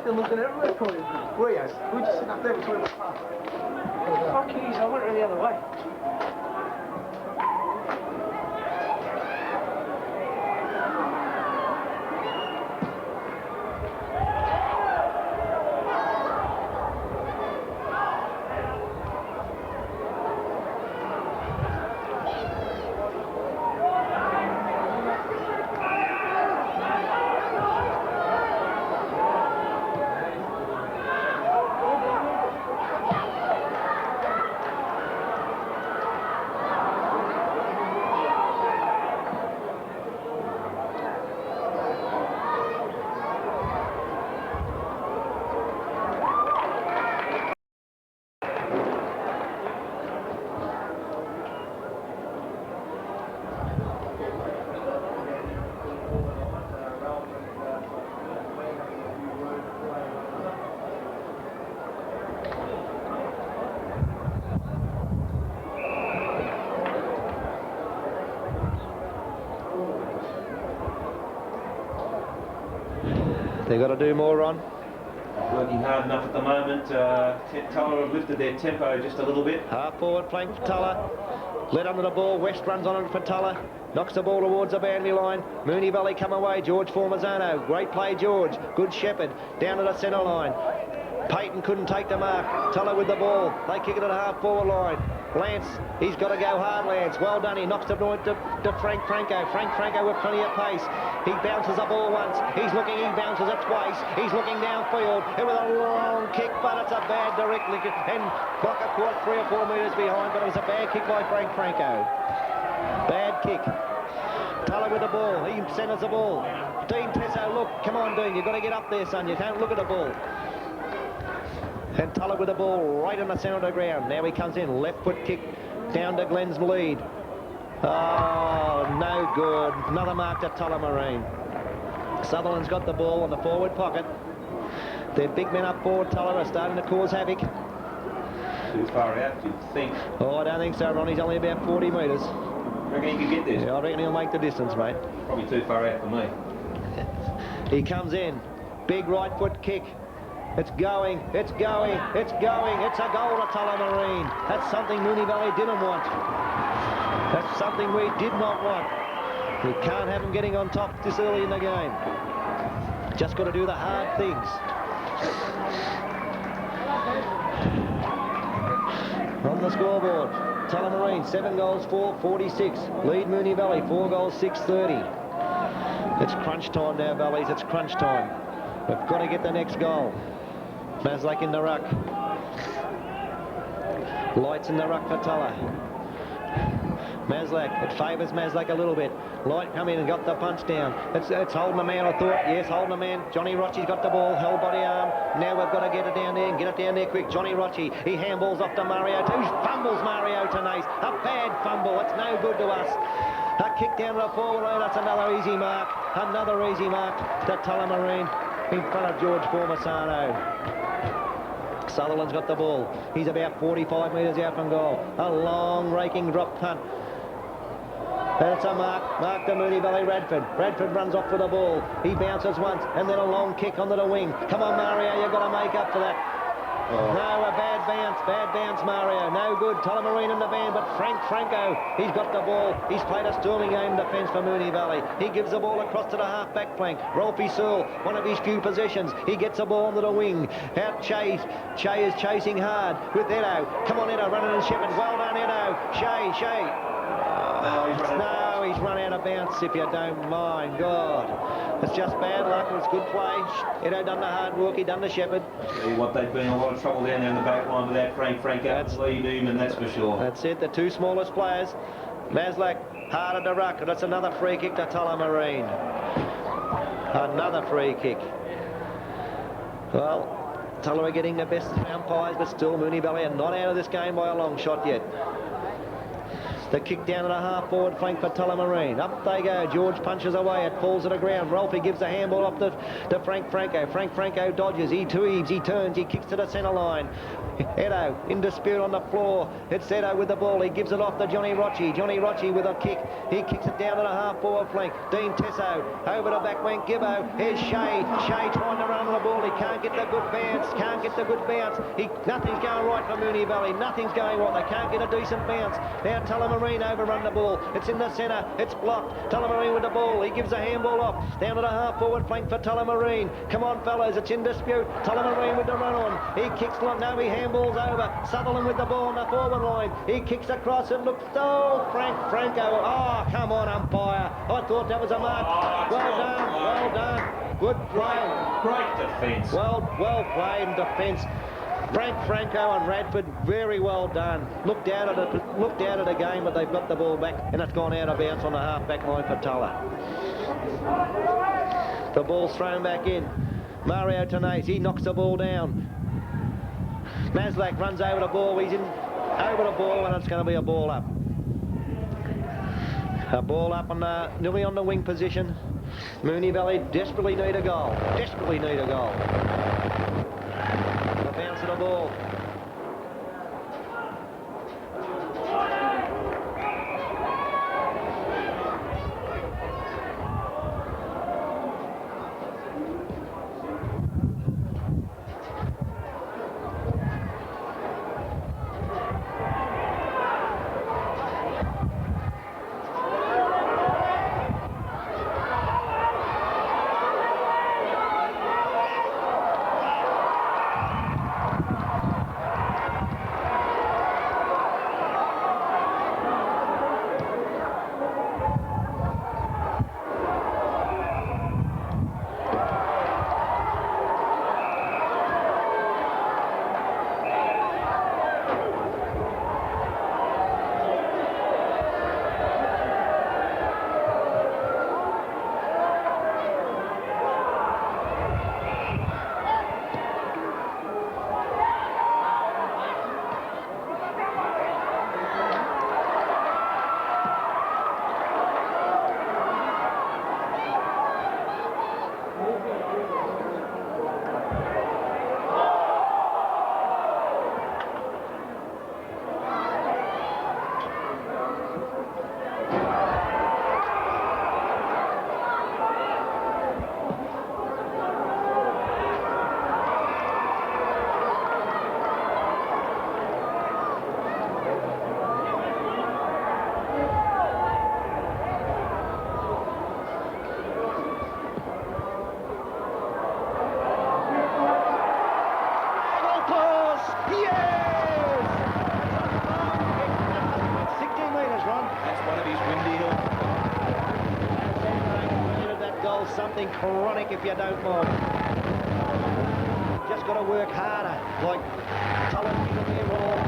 Looking everywhere for you. Were you? We just sitting up there between the path. Fuck you, I went the other way. They've got to do more, Ron. Working hard enough at the moment. Tulla have lifted their tempo just a little bit. Half forward flank for Tulla. Led under the ball. West runs on it for Tulla. Knocks the ball towards the boundary line. Moonee Valley come away. George Formazano. Great play, George. Good shepherd. Down to the centre line. Payton couldn't take the mark. Tulla with the ball. They kick it at a half forward line. Lance, he's got to go hard, Lance. Well done. He knocks the point to Frank Franco. Frank Franco with plenty of pace. He bounces the ball once. He's looking, he bounces it twice. He's looking downfield. And with a long kick, but it's a bad direct lick. And Blocker caught 3 or 4 metres behind, but it was a bad kick by Frank Franco. Bad kick. Tulla with the ball. He centres the ball. Dean Tesso, look. Come on, Dean. You've got to get up there, son. You can't look at the ball. And Tulla with the ball right in the centre of the ground. Now he comes in, left foot kick down to Glenn's lead. Oh, no good. Another mark to Tullamarine. Sutherland's got the ball in the forward pocket. Their big men up forward, Tulla, are starting to cause havoc. Too far out, you'd think. Oh, I don't think so, Ron. He's only about 40 metres. Reckon he could get this? Yeah, I reckon he'll make the distance, mate. Probably too far out for me. He comes in. Big right foot kick. It's going, it's going, it's going. It's a goal to Tullamarine. That's something Moonee Valley didn't want. That's something we did not want. We can't have them getting on top this early in the game. Just got to do the hard things. On the scoreboard, Tullamarine 7 goals, 4-46. Lead Moonee Valley 4 goals, 6-30. It's crunch time now, Valleys. It's crunch time. We've got to get the next goal. Maslak in the ruck. Lights in the ruck for Tulla. Maslak, it favours Maslak a little bit. Light come in and got the punch down. It's holding a man, I thought. Yes, holding a man. Johnny Rochi's got the ball, held body arm. Now we've got to get it down there and get it down there quick. Johnny Rochi, he handballs off to Mario. He fumbles Mario Tenace. A bad fumble. It's no good to us. A kick down to the forward line. That's another easy mark. Another easy mark to Tullamarine in front of George Formasano. Sutherland's got the ball. He's about 45 metres out from goal. A long raking drop punt. And it's a mark to Moonee Valley Radford. Radford runs off with the ball. He bounces once and then a long kick onto the wing. Come on, Mario, you've got to make up for that. Oh. No, a bad bounce, Mario. No good. Tullamarine in the van, but Franco, he's got the ball. He's played a sterling game defence for Moonee Valley. He gives the ball across to the half-back flank. Rolfie Searle, one of his few possessions. He gets the ball onto the wing. Out Che is chasing hard with Edo. Come on, Edo, running and Shepherd. Well done, Edo. Che. No, he's run out of bounce, if you don't mind. God, it's just bad luck. It's good play. Edo done the hard work. He done the Shepherd. See what, they've been in a lot of trouble down there in the back line without Franco to lead him, and that's for sure. That's it. The two smallest players. Maslak hard at the ruck. That's another free kick to Tullamarine. Another free kick. Well, Tulla are getting the best umpires, but still Moonee Valley are not out of this game by a long shot yet. The kick down to the half-forward flank for Tullamarine. Up they go. George punches away. It falls to the ground. Rolfie gives the handball up to Franco. Franco dodges. He tweeds. He turns. He kicks to the centre line. Edo in dispute on the floor. It's Edo with the ball. He gives it off to Johnny Rochi. Johnny Rochi with a kick. He kicks it down to the half-forward flank. Dean Tesso over to back wing. Gibbo. Here's Shea. Shea trying to run on the ball. He can't get the good bounce. Nothing's going right for Moonee Valley. Nothing's going right. They can't get a decent bounce. Now Tullamarine overrun the ball. It's in the centre. It's blocked. Tullamarine with the ball. He gives a handball off. Down to the half-forward flank for Tullamarine. Come on, fellas. It's in dispute. Tullamarine with the run on. He kicks. No, he handballs over. Sutherland with the ball on the forward line. He kicks across and looks. Oh, Franco. Oh, come on, umpire. I thought that was a mark. Well done. Good play. Great defence. Well played in defence. Franco and Radford, very well done. Looked out at the game, but they've got the ball back, and it's gone out of bounds on the half-back line for Tulla. The ball's thrown back in. Mario Tenace, he knocks the ball down. Maslak runs over the ball. He's in over the ball, and it's going to be a ball up. A ball up on nearly on the wing position. Moonee Valley desperately need a goal. The bounce of the ball. something chronic if you don't mind. Just got to work harder, like Tulla did there, Roll.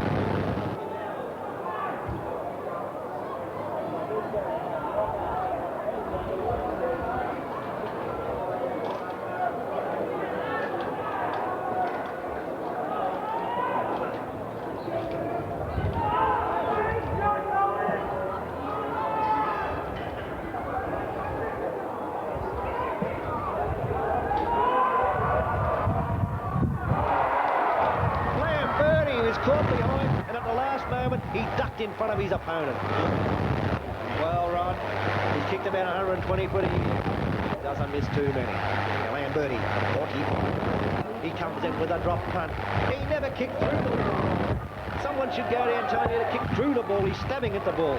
Caught behind, and at the last moment he ducked in front of his opponent. Well, Ron, he's kicked about 120 foot a year. Doesn't miss too many. Lamberti, he comes in with a drop punt. He never kicked through the ball. Someone should go down telling you to kick through the ball. He's stabbing at the ball.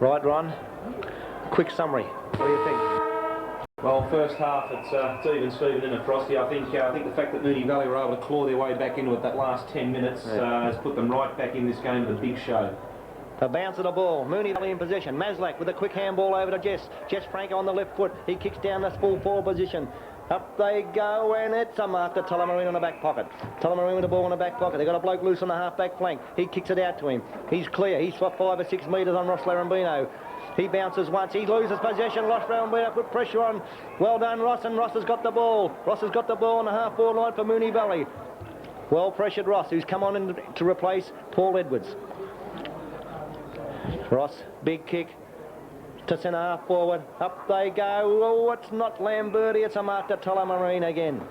Right, Ron, quick summary. What do you think? Well, first half it's even Steven in a Frosty. I think the fact that Moonee Valley were able to claw their way back into it that last 10 minutes has put them right back in this game with a big show. The bounce of the ball. Moonee Valley in possession. Maslak with a quick handball over to Jess. Jess Franco on the left foot. He kicks down the full forward position. Up they go, and it's a mark to Tullamarine on the back pocket. Tullamarine with the ball in the back pocket. They've got a bloke loose on the half-back flank. He kicks it out to him. He's clear. He's for 5 or 6 metres on Ross Larambino. He bounces once. He loses possession. Ross Larambino put pressure on. Well done, Ross, and Ross has got the ball. Ross has got the ball on the half-forward line for Moonee Valley. Well-pressured Ross, who's come on in to replace Paul Edwards. Ross, big kick to centre half forward. Up they go. Oh, it's not Lamberti. It's a mark to Tullamarine again.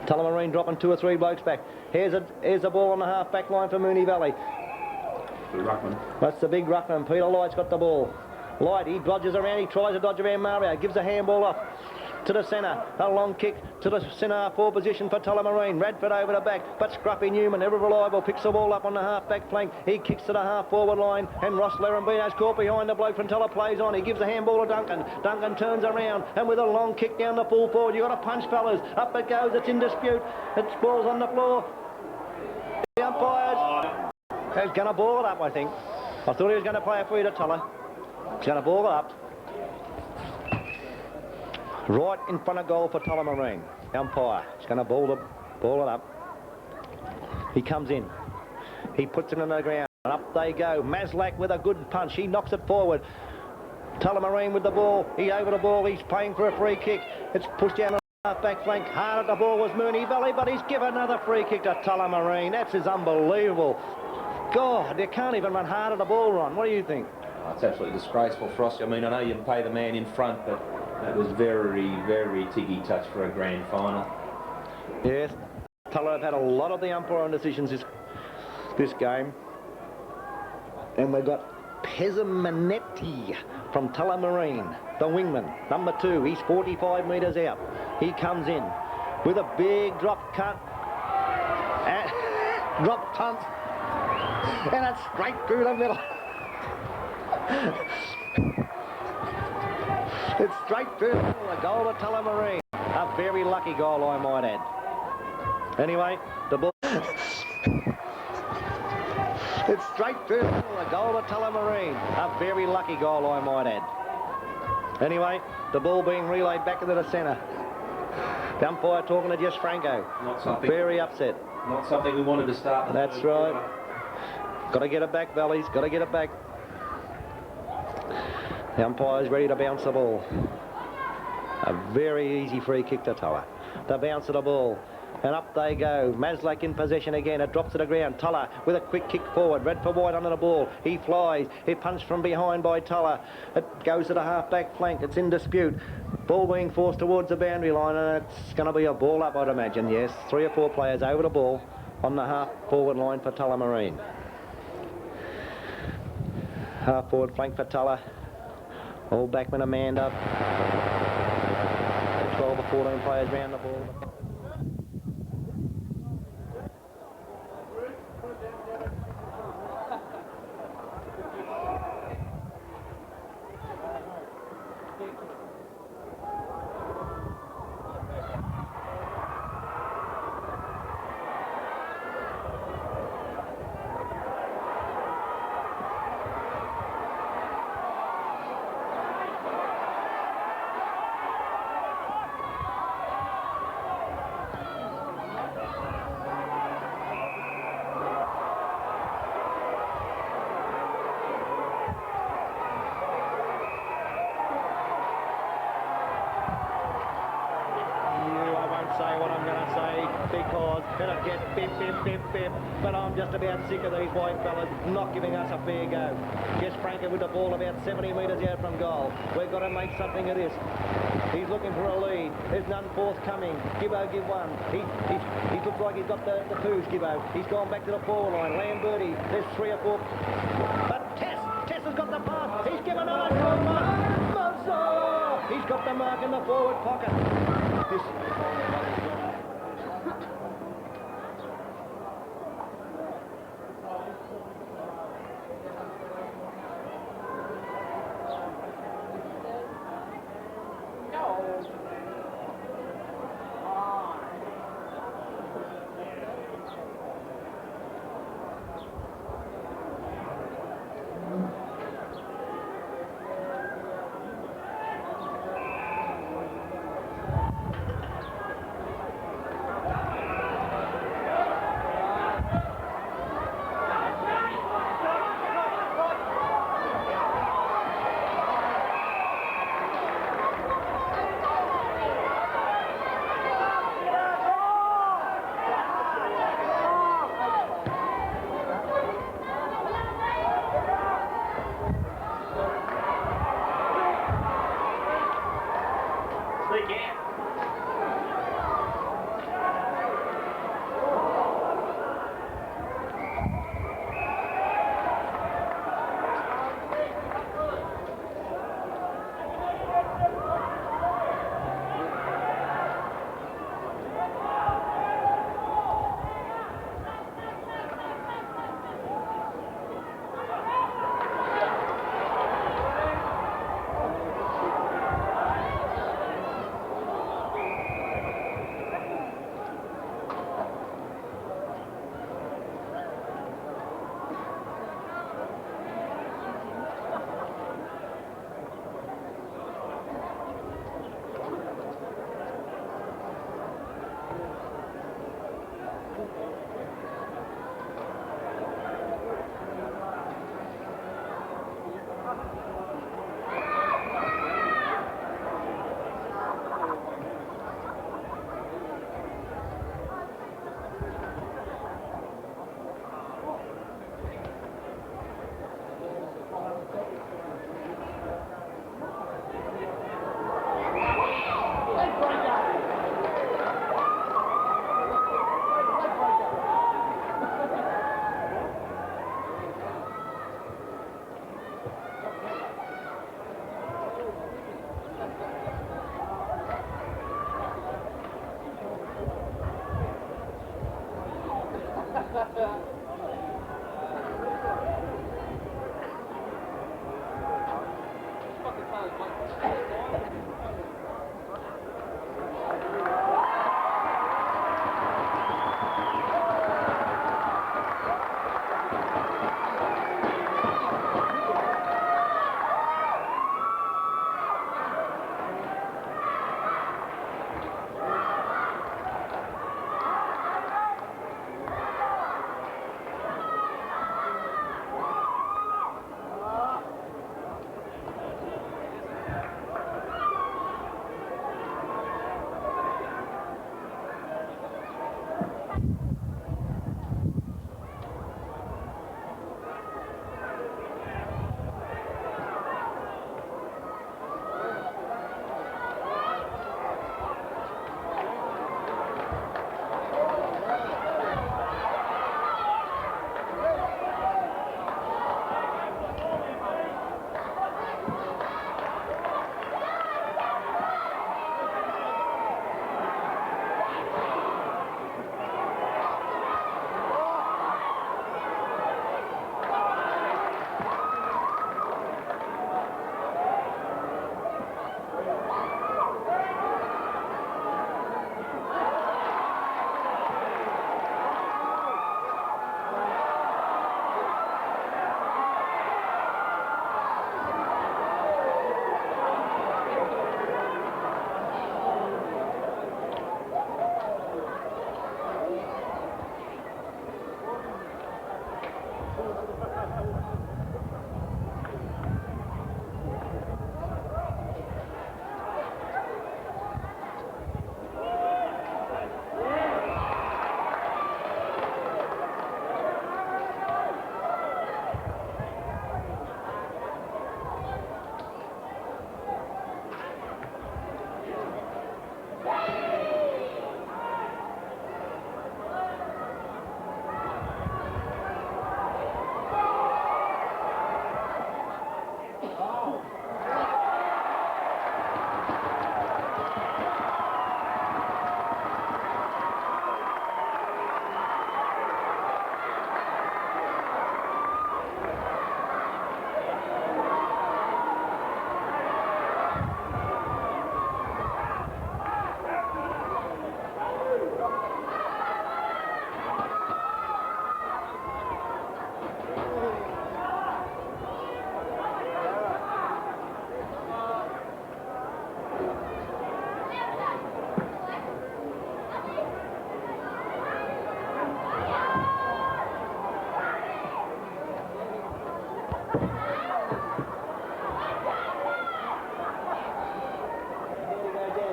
Tullamarine dropping 2 or 3 blokes back. Here's a ball on the half back line for Moonee Valley. Ruckman. That's the big ruckman. Peter Light's got the ball. Light, he dodges around. He tries to dodge around Mario. Gives a handball off to the centre. A long kick to the centre half forward position for Tullamarine. Radford over the back, but Scruffy Newman, ever reliable, picks the ball up on the half-back flank. He kicks to the half-forward line, and Ross Larambino's caught behind the bloke from Tulla, plays on. He gives a handball to Duncan. Duncan turns around, and with a long kick down the full forward, you've got a punch, fellas. Up it goes, it's in dispute. It's balls on the floor. The umpires is going to ball it up, I think. I thought he was going to play a free to Tulla. He's going to ball it up. Right in front of goal for Tullamarine. Umpire is going to ball it up. He comes in. He puts it on the ground. And up they go. Maslak with a good punch. He knocks it forward. Tullamarine with the ball. He over the ball. He's paying for a free kick. It's pushed down the half-back flank. Hard at the ball was Moonee Valley, but he's given another free kick to Tullamarine. That's unbelievable. God, they can't even run hard at the ball, Ron. What do you think? Oh, it's absolutely disgraceful, Frosty. I mean, I know you can pay the man in front, but that was very, very tiggy touch for a grand final. Yes, Tulla have had a lot of the umpiring decisions this game. And we've got Pesamanetti from Tullamarine, the wingman, number 2. He's 45 metres out. He comes in with a big drop cut. Drop punt. And it's straight through the middle. It's straight through the middle. A goal to Tullamarine. A very lucky goal, I might add. Anyway, the ball. It's straight through the middle. A goal to Tullamarine. A very lucky goal, I might add. Anyway, the ball being relayed back into the centre. The umpire talking to Jess Franco. Not something. Very upset. Not something we wanted to start. That's right. Got to get it back, Valleys. Got to get it back. The umpire's ready to bounce the ball. A very easy free kick to Tulla. The bounce of the ball. And up they go. Maslak in possession again. It drops to the ground. Tulla with a quick kick forward. Radford White under the ball. He flies. It punched from behind by Tulla. It goes to the half-back flank. It's in dispute. Ball being forced towards the boundary line, and it's going to be a ball up, I'd imagine. Yes, 3 or 4 players over the ball on the half-forward line for Tullamarine. Half-forward flank for Tulla. All backmen are manned up. 12 or 14 players round the ball. But I'm just about sick of these white fellas not giving us a fair go. Jess Franco with the ball about 70 metres out from goal. We've got to make something of this. He's looking for a lead. There's none forthcoming. Gibbo give one. He looks like he's got the twos, Gibbo. He's gone back to the forward line. Lamberti, there's 3 or 4. But Tess has got the pass. He's given another goal mark. He's got the mark in the forward pocket. sneak out.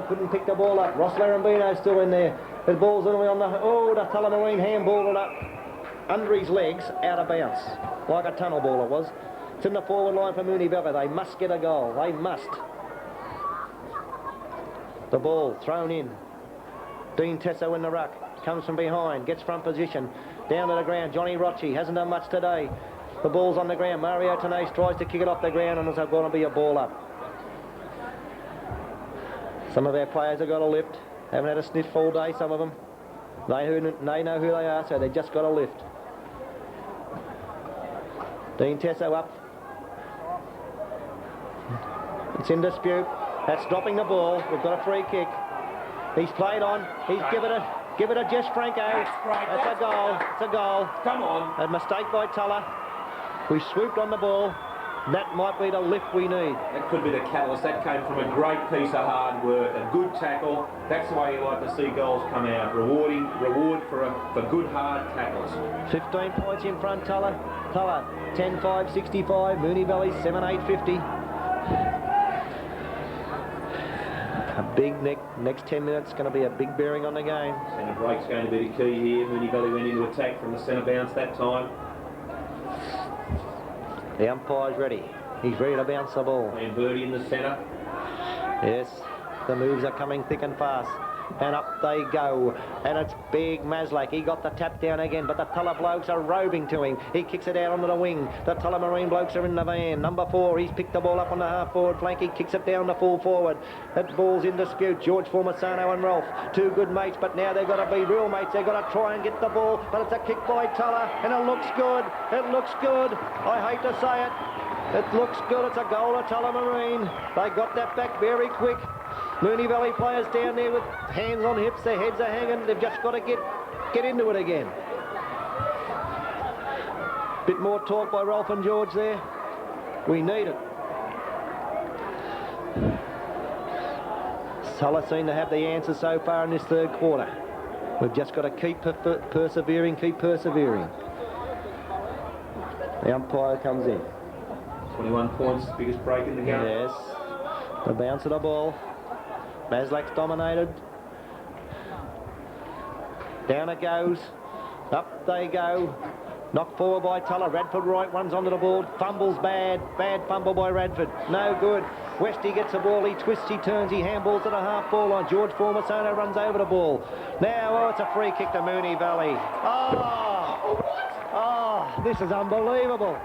Couldn't pick the ball up. Ross Larambino's still in there. The ball's only on the... Oh, the Tullamarine handballed it up under his legs, out of bounce. Like a tunnel ball it was. It's in the forward line for Moonee Valley. They must get a goal. They must. The ball thrown in. Dean Tesso in the ruck. Comes from behind. Gets front position. Down to the ground. Johnny Rocci hasn't done much today. The ball's on the ground. Mario Tenace tries to kick it off the ground, and it's going to be a ball up. Some of our players have got a lift. Haven't had a sniff all day, some of them. They know who they are, so they just got a lift. Dean Tesso up. It's in dispute. That's dropping the ball. We've got a free kick. He's played on. He's give it a Jess Franco. That's a goal. It's a goal. Come on. A mistake by Tulla. We swooped on the ball. That might be the lift we need. That could be the catalyst. That came from a great piece of hard work, a good tackle. That's the way you like to see goals come out. Reward for good hard tackles. 15 points in front, Tulla. Tulla, 10-5, 65. Moonee Valley, 7-8, 50. A big next 10 minutes going to be a big bearing on the game. Centre break's going to be the key here. Moonee Valley went into attack from the centre bounce that time. The umpire's ready. He's ready to bounce the ball. Birdie in the centre. Yes, the moves are coming thick and fast. And up they go. And it's big Maslak. He got the tap down again, but the Tulla blokes are roving to him. He kicks it out onto the wing. The Tullamarine blokes are in the van. Number 4, he's picked the ball up on the half-forward flank. He kicks it down the full forward. That ball's in dispute. George Formasano and Rolf. Two good mates, but now they've got to be real mates. They've got to try and get the ball, but it's a kick by Tulla, and it looks good. It looks good. I hate to say it. It looks good. It's a goal to Tullamarine. They got that back very quick. Moonee Valley players down there with hands on hips, their heads are hanging. They've just got to get into it again. Bit more talk by Rolf and George there. We need it. Tulla seem to have the answer so far in this third quarter. We've just got to keep persevering, keep persevering. The umpire comes in. 21 points, biggest break in the game. Yes. The bounce of the ball. Maslak's dominated. Down it goes. Up they go. Knocked forward by Tulla. Radford right, runs onto the ball. Fumbles bad. Bad fumble by Radford. No good. Westy gets the ball. He twists, he turns, he handballs to the half ball line. George Formasano runs over the ball. Now, it's a free kick to Moonee Valley. Oh, this is unbelievable.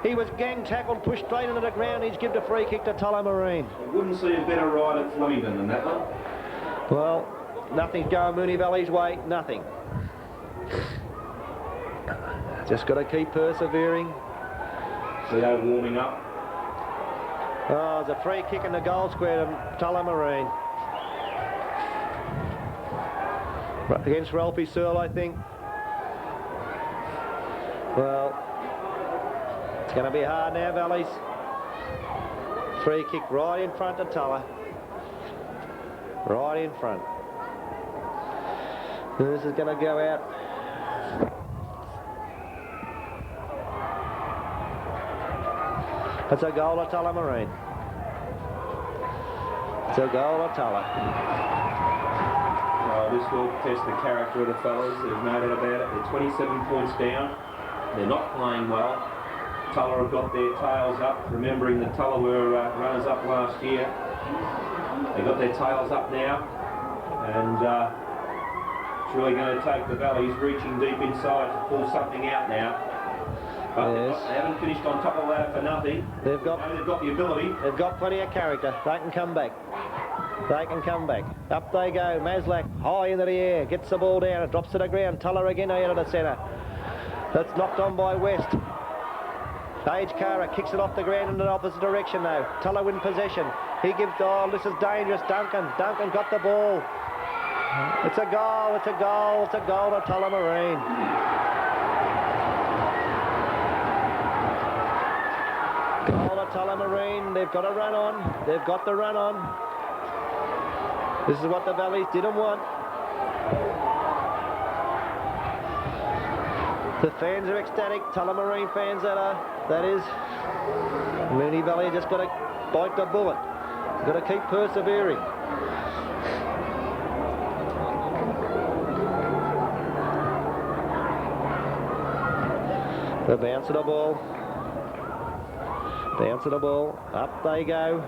He was gang tackled, pushed straight into the ground. He's given a free kick to Tullamarine. You wouldn't see a better ride at Flemington than that one. Well, nothing's going Moonee Valley's way. Nothing. Just got to keep persevering. Leo warming up. Oh, it's a free kick in the goal square to Tullamarine. Against Ralphie Searle, I think. Well, it's going to be hard now, Valleys. Free kick right in front of Tulla. Right in front. This is going to go out. It's a goal to Tullamarine. It's a goal to Tulla. Oh, this will test the character of the fellas. There's no doubt about it. They're 27 points down. They're not playing well. Tulla have got their tails up, remembering that Tulla were runners-up last year. They've got their tails up now, and it's really going to take the Valleys reaching deep inside to pull something out now. But yes. They haven't finished on top of that for nothing. They've got the ability. They've got plenty of character. They can come back. They can come back. Up they go. Maslak high into the air. Gets the ball down. It drops to the ground. Tulla again out of the centre. That's knocked on by West. Age Cara kicks it off the ground in the opposite direction now. Tulla win possession. He gives, oh, this is dangerous. Duncan got the ball. It's a goal. It's a goal. It's a goal to Tullamarine. Tullamarine, they've got to run on. They've got to run on. This is what the Valleys didn't want. The fans are ecstatic. Tullamarine fans that is. Moonee Valley just got to bite the bullet. Got to keep persevering. The bounce of the ball. Bounce of the ball, up they go.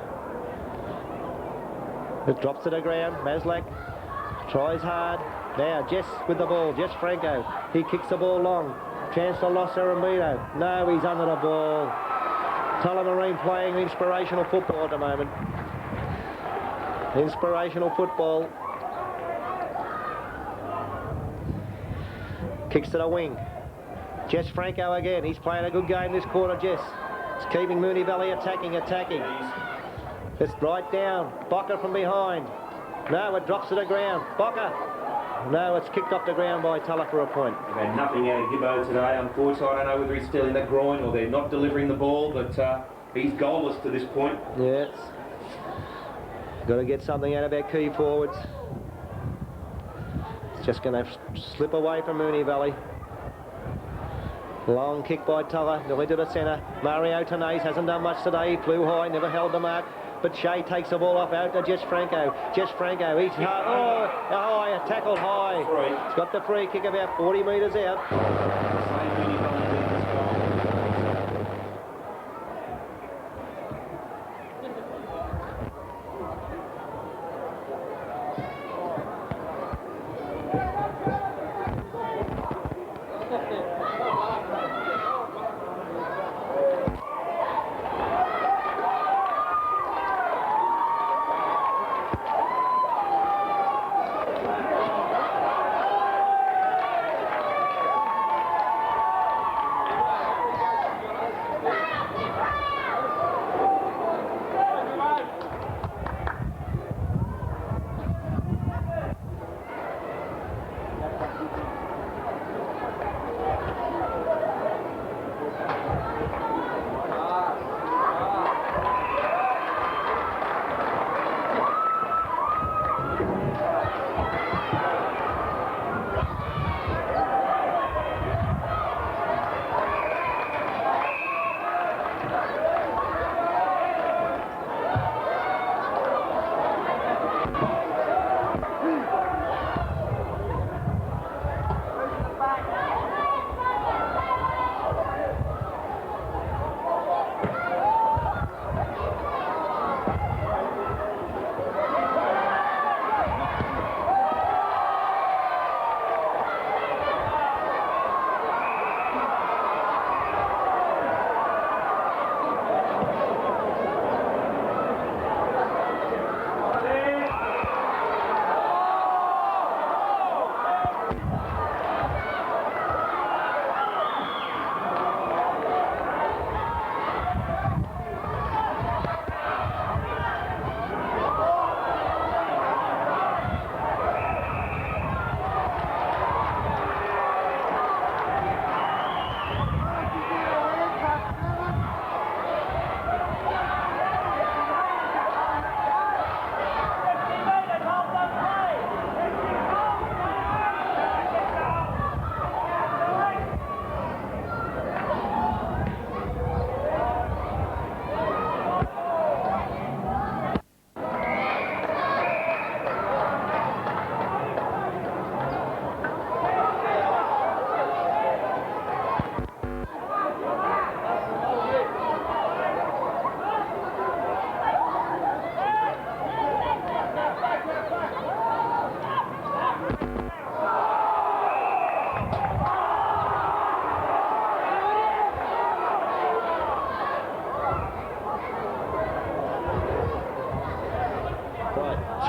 It drops to the ground. Maslak tries hard. Now Jess with the ball. Jess Franco. He kicks the ball long. Chance to Los Aramito. No, he's under the ball. Tullamarine playing inspirational football at the moment. Inspirational football. Kicks to the wing. Jess Franco again. He's playing a good game this quarter, Jess. It's keeping Moonee Valley attacking. It's right down. Bocker from behind. No, it drops to the ground. Bocker. No, it's kicked off the ground by Tulla for a point. They've had nothing out of Gibbo today, unfortunately. I don't know whether he's still in the groin or they're not delivering the ball, but he's goalless to this point. Yes. Got to get something out of our key forwards. It's just going to slip away from Moonee Valley. Long kick by Tulla, nearly to the centre. Mario Tanase hasn't done much today. He flew high, never held the mark. But Shea takes the ball off out to Jess Franco. Jess Franco, he's hard. Oh, high, tackled high. He's got the free kick about 40 metres out.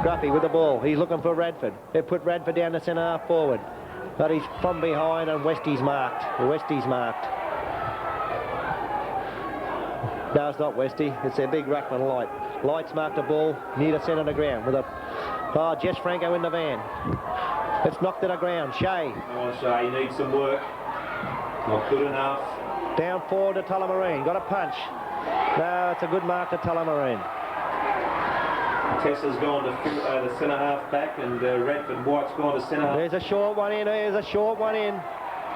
Scruffy with the ball. He's looking for Radford. They've put Radford down the centre half forward. But he's from behind and Westie's marked. Westie's marked. No, it's not Westie. It's their big ruckman, Light. Light's marked the ball near the centre of the ground with a... Oh, Jess Franco in the van. It's knocked to the ground. Shea. Come on, Shea. You need some work. Not good enough. Down forward to Tullamarine. Got a punch. No, it's a good mark to Tullamarine. Tessa's gone to the centre half back and Radford White's gone to centre half. There's a short one in. There's a short one in.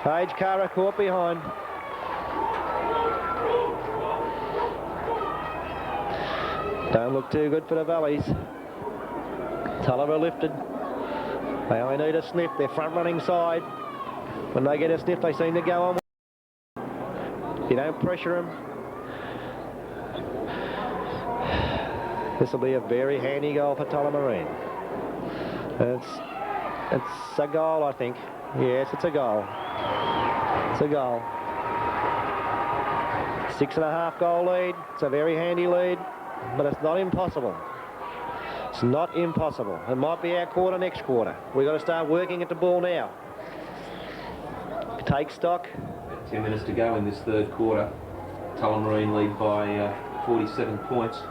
Page Cara caught behind. Don't look too good for the Valleys. Tulla are lifted. They only need a sniff. They're front running side. When they get a sniff, they seem to go on. You don't pressure them. This will be a very handy goal for Tullamarine. It's a goal, I think. Yes, it's a goal. It's a goal. 6.5 goal lead. It's a very handy lead, but it's not impossible. It's not impossible. It might be our quarter next quarter. We've got to start working at the ball now. Take stock. 10 minutes to go in this third quarter. Tullamarine lead by 47 points.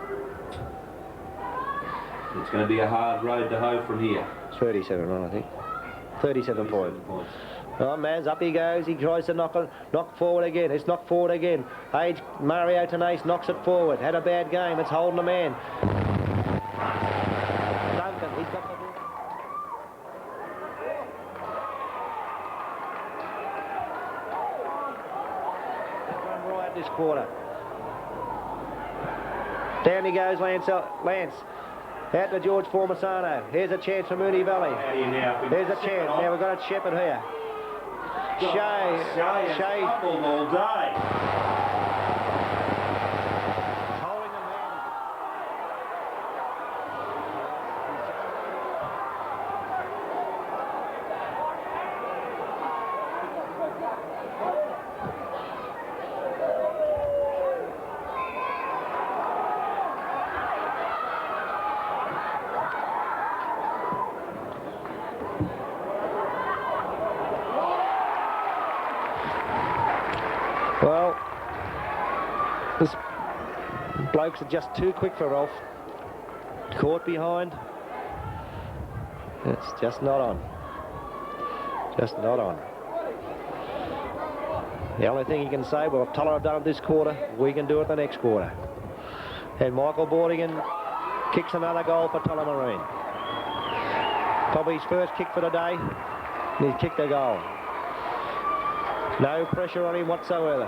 It's going to be a hard road to hoe from here. 37, right, I think. 37 points. Oh, Maz, up he goes. He tries to knock forward again. It's knocked forward again. Mario Tenace knocks it forward. Had a bad game. It's holding the man. Duncan, he's got the ball. Run right this quarter. Down he goes, Lance. Out to George Formasano. Here's a chance for Moonee Valley. There's a chance. Now we've got a shepherd here. Shea. Coupled all day. Holding the man. Well, this blokes are just too quick for Rolf. Caught behind. It's just not on. Just not on. The only thing you can say, well, if Tulla have done it this quarter, we can do it the next quarter. And Michael Bordigan kicks another goal for Tullamarine. Probably his first kick for the day, and he's kicked a goal. No pressure on him whatsoever.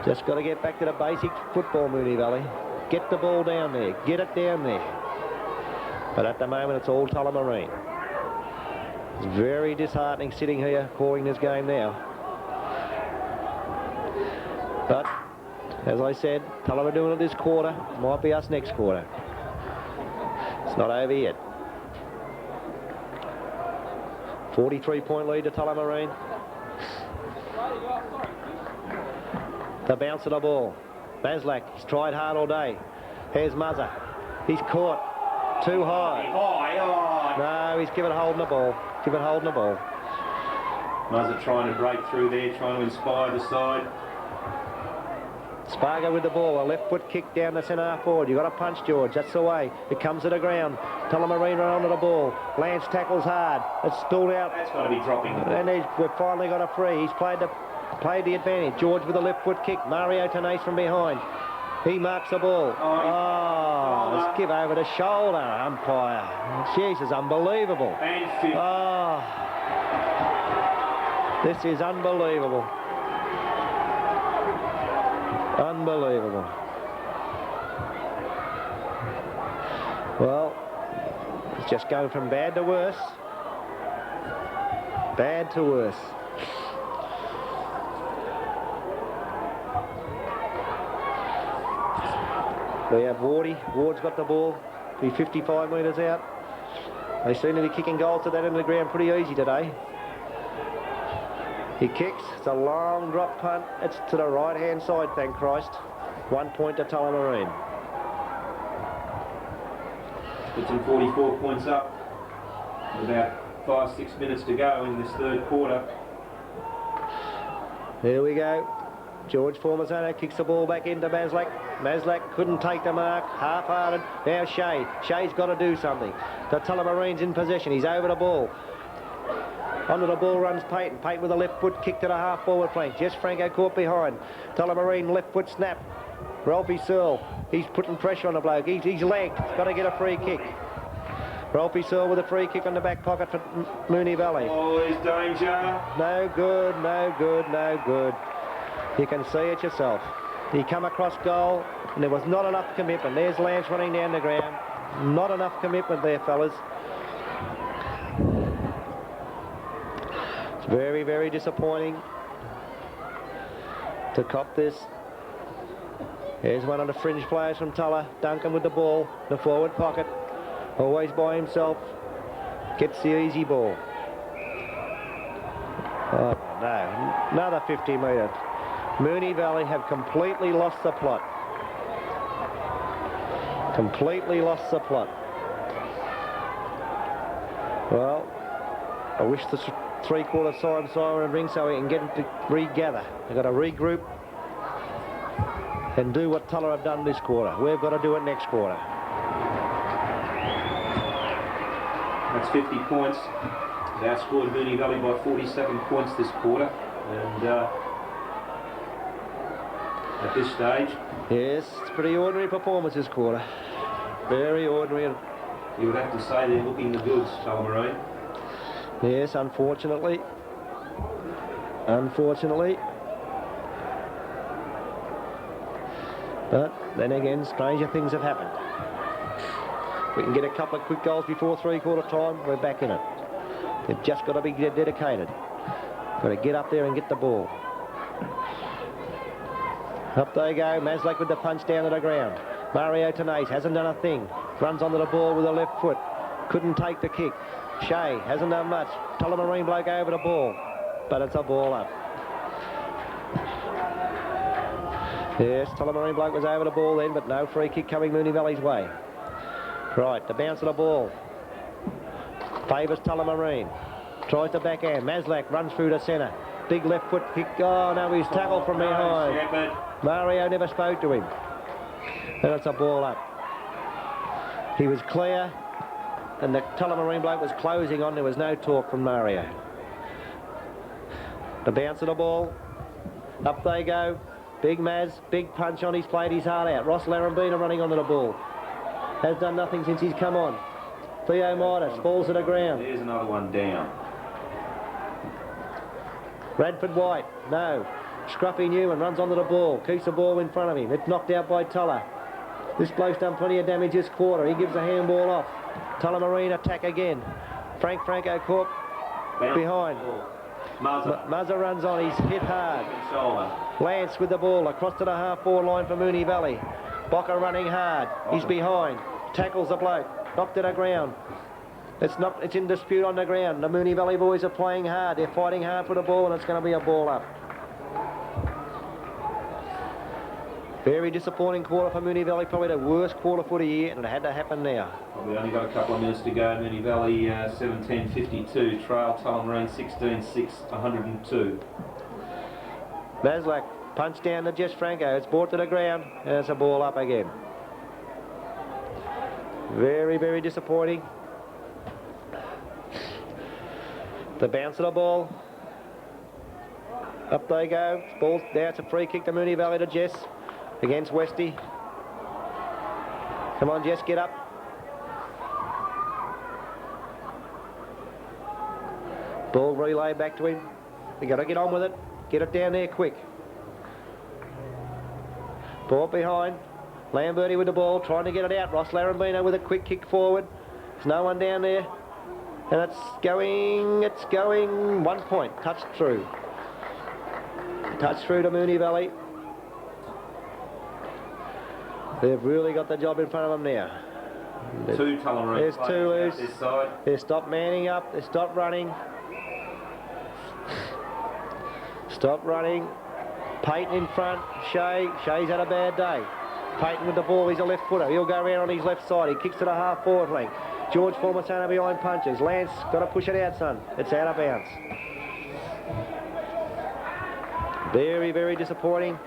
Just got to get back to the basic football, Moonee Valley. Get the ball down there. Get it down there. But at the moment, it's all Tullamarine. It's very disheartening sitting here calling this game now. But, as I said, Tulla are doing it this quarter. Might be us next quarter. It's not over yet. 43-point lead to Tullamarine. The bounce of the ball. Maslak, he's tried hard all day. Here's Muzzer. He's caught. Too high. No, he's given holding the ball. Given holding the ball. Muzzer trying to break through there, trying to inspire the side. Spargo with the ball, a left foot kick down the centre half forward. You've got to punch, George. That's the way. It comes to the ground. Tullamarine run onto the ball. Lance tackles hard. It's stalled out. That's got to be dropping. And we've finally got a free. He's played the advantage. George with a left foot kick. Mario Tenace from behind. He marks the ball. Let's give over the shoulder, umpire. Jesus, unbelievable. This is unbelievable. Unbelievable. Well, it's just going from bad to worse. Bad to worse. We have Wardy. Ward's got the ball. He's 55 metres out. They seem to be kicking goals to that end of the ground pretty easy today. He kicks. It's a long drop punt. It's to the right-hand side, thank Christ. 1 point to Tullamarine. Puts him 44 points up. With about 5-6 minutes to go in this third quarter. Here we go. George Formasano kicks the ball back into Maslak. Maslak couldn't take the mark. Half-hearted. Now Shea. Shea's got to do something. The Tullamarine's in possession. He's over the ball. Onto the ball runs Payton. Payton with a left foot kick to the half-forward flank. Jess Franco caught behind. Tullamarine left foot snap. Ralphie Searle. He's putting pressure on the bloke. He's lagged. Got to get a free kick. Ralphie Searle with a free kick on the back pocket for Moonee Valley. Oh, there's danger. No good, no good, no good. You can see it yourself. He come across goal and there was not enough commitment. There's Lance running down the ground. Not enough commitment there, fellas. It's very, very disappointing to cop this. Here's one of the fringe players from Tulla, Duncan with the ball, the forward pocket, always by himself, gets the easy ball. Oh no, another 50 metres. Moonee Valley have completely lost the plot. Completely lost the plot. Well, I wish the three-quarter time siren ring so we can get them to regather. They've got to regroup and do what Tulla have done this quarter. We've got to do it next quarter. That's 50 points. They outscored Moonee Valley by 47 points this quarter. And at this stage... Yes, it's a pretty ordinary performance this quarter. Very ordinary. You would have to say they're looking the goods, Tullamarine. Yes, unfortunately. Unfortunately. But then again, stranger things have happened. If we can get a couple of quick goals before three-quarter time, we're back in it. They've just got to be dedicated. Got to get up there and get the ball. Up they go. Maslak with the punch down to the ground. Mario Tenace hasn't done a thing. Runs onto the ball with the left foot. Couldn't take the kick. Shea hasn't done much. Tullamarine bloke over the ball. But it's a ball up. Yes, Tullamarine bloke was over the ball then, but no free kick coming Moonee Valley's way. Right, the bounce of the ball. Favours Tullamarine. Tries to backhand. Maslak runs through to centre. Big left foot kick. Oh no, he's tackled from behind. Mario never spoke to him. And it's a ball up. He was clear, and the Tullamarine bloke was closing on. There was no talk from Mario. The bounce of the ball. Up they go. Big Maz, big punch on. He's played his heart out. Ross Larambina running onto the ball. Has done nothing since he's come on. Theo Midas falls to the ground. There's another one down. Radford White, no. Scruffy Newman runs onto the ball. Keeps the ball in front of him. It's knocked out by Tulla. This bloke's done plenty of damage this quarter. He gives the handball off. Tullamarine attack again. Franco Corp behind. Muzza runs on. He's hit hard. Lance with the ball across to the half-forward line for Moonee Valley. Bocker running hard. He's behind. Tackles the bloke. Knocked to the ground. It's in dispute on the ground. The Moonee Valley boys are playing hard. They're fighting hard for the ball, and it's going to be a ball up. Very disappointing quarter for Moonee Valley. Probably the worst quarter for the year, and it had to happen now. Well, we only got a couple of minutes to go. Moonee Valley 17-52. Trail Tullamarine 16-6, 102. Maslak punch down to Jess Franco. It's brought to the ground, and it's a ball up again. Very, very disappointing. The bounce of the ball. Up they go. Ball down. It's a free kick to Moonee Valley to Jess against Westy. Come on, Jess, get up. Ball relay back to him. We got to get on with it. Get it down there quick. Ball behind. Lamberti with the ball, trying to get it out. Ross Larambino with a quick kick forward. There's no one down there. And it's going. 1 point. Touched through. Touched through to Moonee Valley. They've really got the job in front of them now. Two Tullamarine. There's two loose. This side. They stopped manning up. They stopped running. Stop running. Payton in front. Shea's had a bad day. Payton with the ball. He's a left footer. He'll go around on his left side. He kicks to the half forward flank. George Formasano behind punches. Lance, got to push it out, son. It's out of bounds. Very, very disappointing.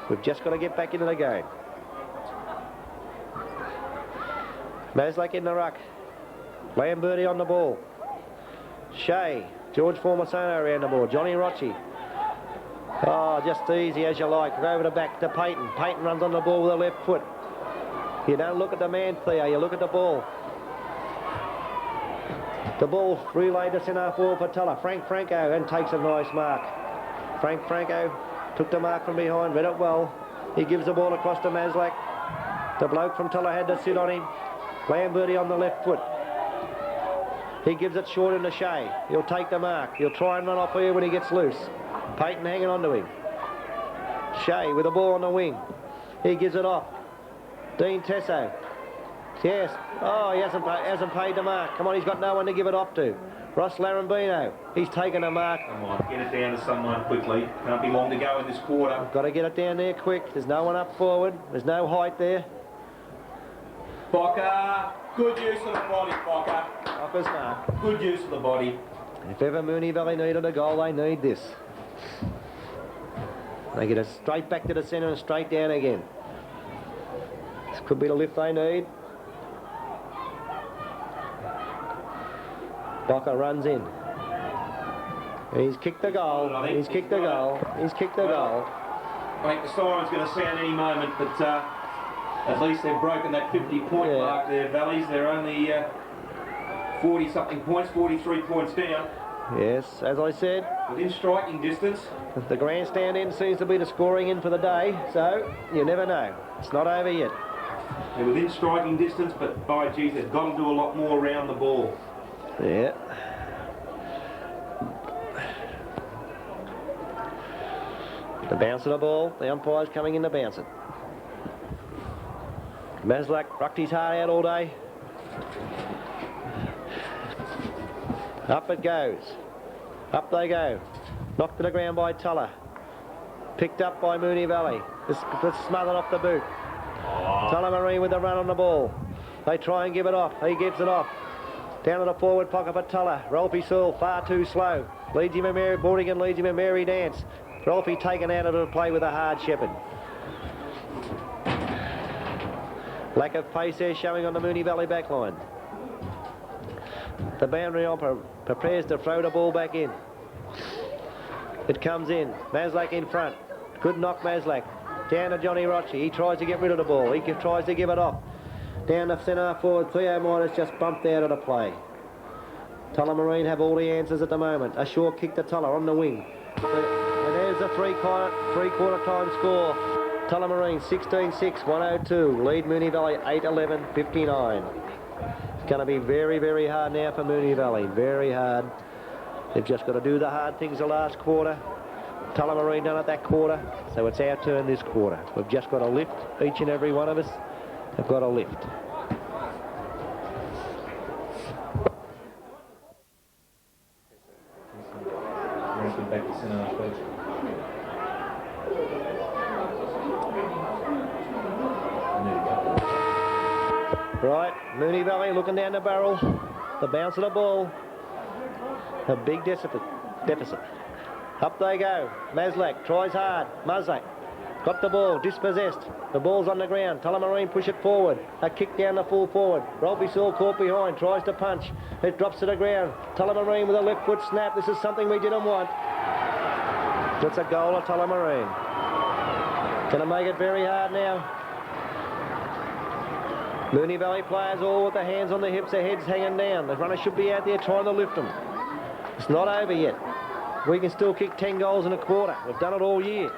We've just got to get back into the game. Maslak in the ruck. Lamberti on the ball. Shea. George Formasano around the ball. Johnny Rocci. Oh, just easy as you like. Over the back to Payton. Payton runs on the ball with a left foot. You don't look at the man, Theo. You look at the ball. The ball relayed to centre forward for Tulla. Franco and takes a nice mark. Franco took the mark from behind, read it well. He gives the ball across to Maslak. The bloke from Tulla had to sit on him. Lamberti on the left foot. He gives it short into Shea. He'll take the mark. He'll try and run off here when he gets loose. Payton hanging on to him. Shea with the ball on the wing. He gives it off. Dean Tesso. Yes. Oh, he hasn't paid the mark. Come on, he's got no one to give it off to. Ross Larambino. He's taken a mark. Come on, get it down to someone quickly. Can't be long to go in this quarter. Got to get it down there quick. There's no one up forward. There's no height there. Bocker. Good use of the body, Bocker. Off his mark. Good use of the body. If ever Moonee Valley needed a goal, they need this. They get it straight back to the centre and straight down again. This could be the lift they need. Bocker runs in. He's kicked the goal. He's kicked the goal. He's kicked the goal. I think the siren's going to sound any moment, but at least they've broken that 50-point mark there, Valleys. They're only 40-something points, 43 points down. Yes, as I said. Within striking distance. The grandstand end seems to be the scoring in for the day, so you never know. It's not over yet. They're within striking distance, but by geez, they've got to do a lot more around the ball. Yeah. The bounce of the ball, the umpire's coming in to bounce it. Maslak rocked his heart out all day. Up it goes. Up they go. Knocked to the ground by Tulla. Picked up by Moonee Valley. Just smothered off the boot. Tullamarine with the run on the ball. They try and give it off. He gives it off. Down to the forward pocket for Tulla. Rolfie Sewell far too slow. Leads him a Mary Bordigan, leads him a Mary Dance. Rolfie taken out of the play with a hard shepherd. Lack of pace there showing on the Moonee Valley backline. The boundary on prepares to throw the ball back in. It comes in. Maslak in front. Good knock, Maslak. Down to Johnny Rochi. He tries to get rid of the ball. He tries to give it off. Down the centre forward. Theo Miners just bumped out of the play. Tullamarine have all the answers at the moment. A short kick to Tulla on the wing. And there's the three-quarter time score. Tullamarine 16-6, 102. Lead Moonee Valley 8-11, 59. It's going to be very, very hard now for Moonee Valley. Very hard. They've just got to do the hard things the last quarter. Tullamarine done it that quarter, so it's our turn this quarter. We've just got to lift, each and every one of us have got to lift. Back to centre, please. Right, Moonee Valley looking down the barrel. The bounce of the ball. A big deficit. Up they go. Maslak tries hard. Maslak got the ball, dispossessed. The ball's on the ground. Tullamarine push it forward. A kick down the full forward. Rolfie Sewell caught behind, tries to punch. It drops to the ground. Tullamarine with a left foot snap. This is something we didn't want. It's a goal of Tullamarine. Going to make it very hard now. Moonee Valley players all with their hands on their hips, their heads hanging down. The runner should be out there trying to lift them. It's not over yet. We can still kick 10 goals in a quarter. We've done it all year.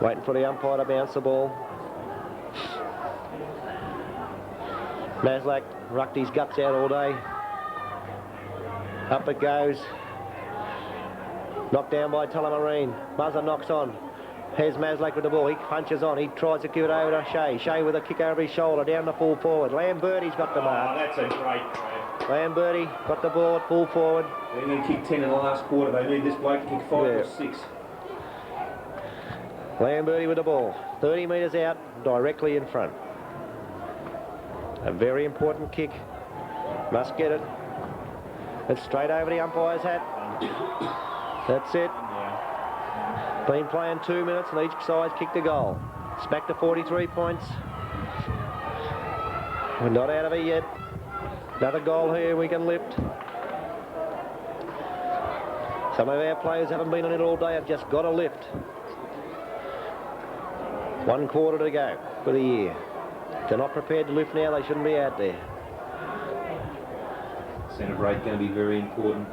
Waiting for the umpire to bounce the ball. Maslak rucked his guts out all day. Up it goes. Knocked down by Tullamarine. Muzzer knocks on. Here's Maslak with the ball. He punches on. He tries to give it over to Shea. Shea with a kick over his shoulder. Down the full forward. Lambertie's got the mark. Oh, that's a great grab. Lambertie got the ball at full forward. They're going to kick 10 in the last quarter. They need this bloke to kick 5 or 6. Lambertie with the ball. 30 metres out, directly in front. A very important kick. Must get it. It's straight over the umpire's hat. That's it. Been playing 2 minutes and each side's kicked a goal. It's back to 43 points. We're not out of it yet. Another goal here we can lift. Some of our players haven't been on it all day, have just got to lift. 1 quarter to go for the year. If they're not prepared to lift now, they shouldn't be out there. Centre break going to be very important.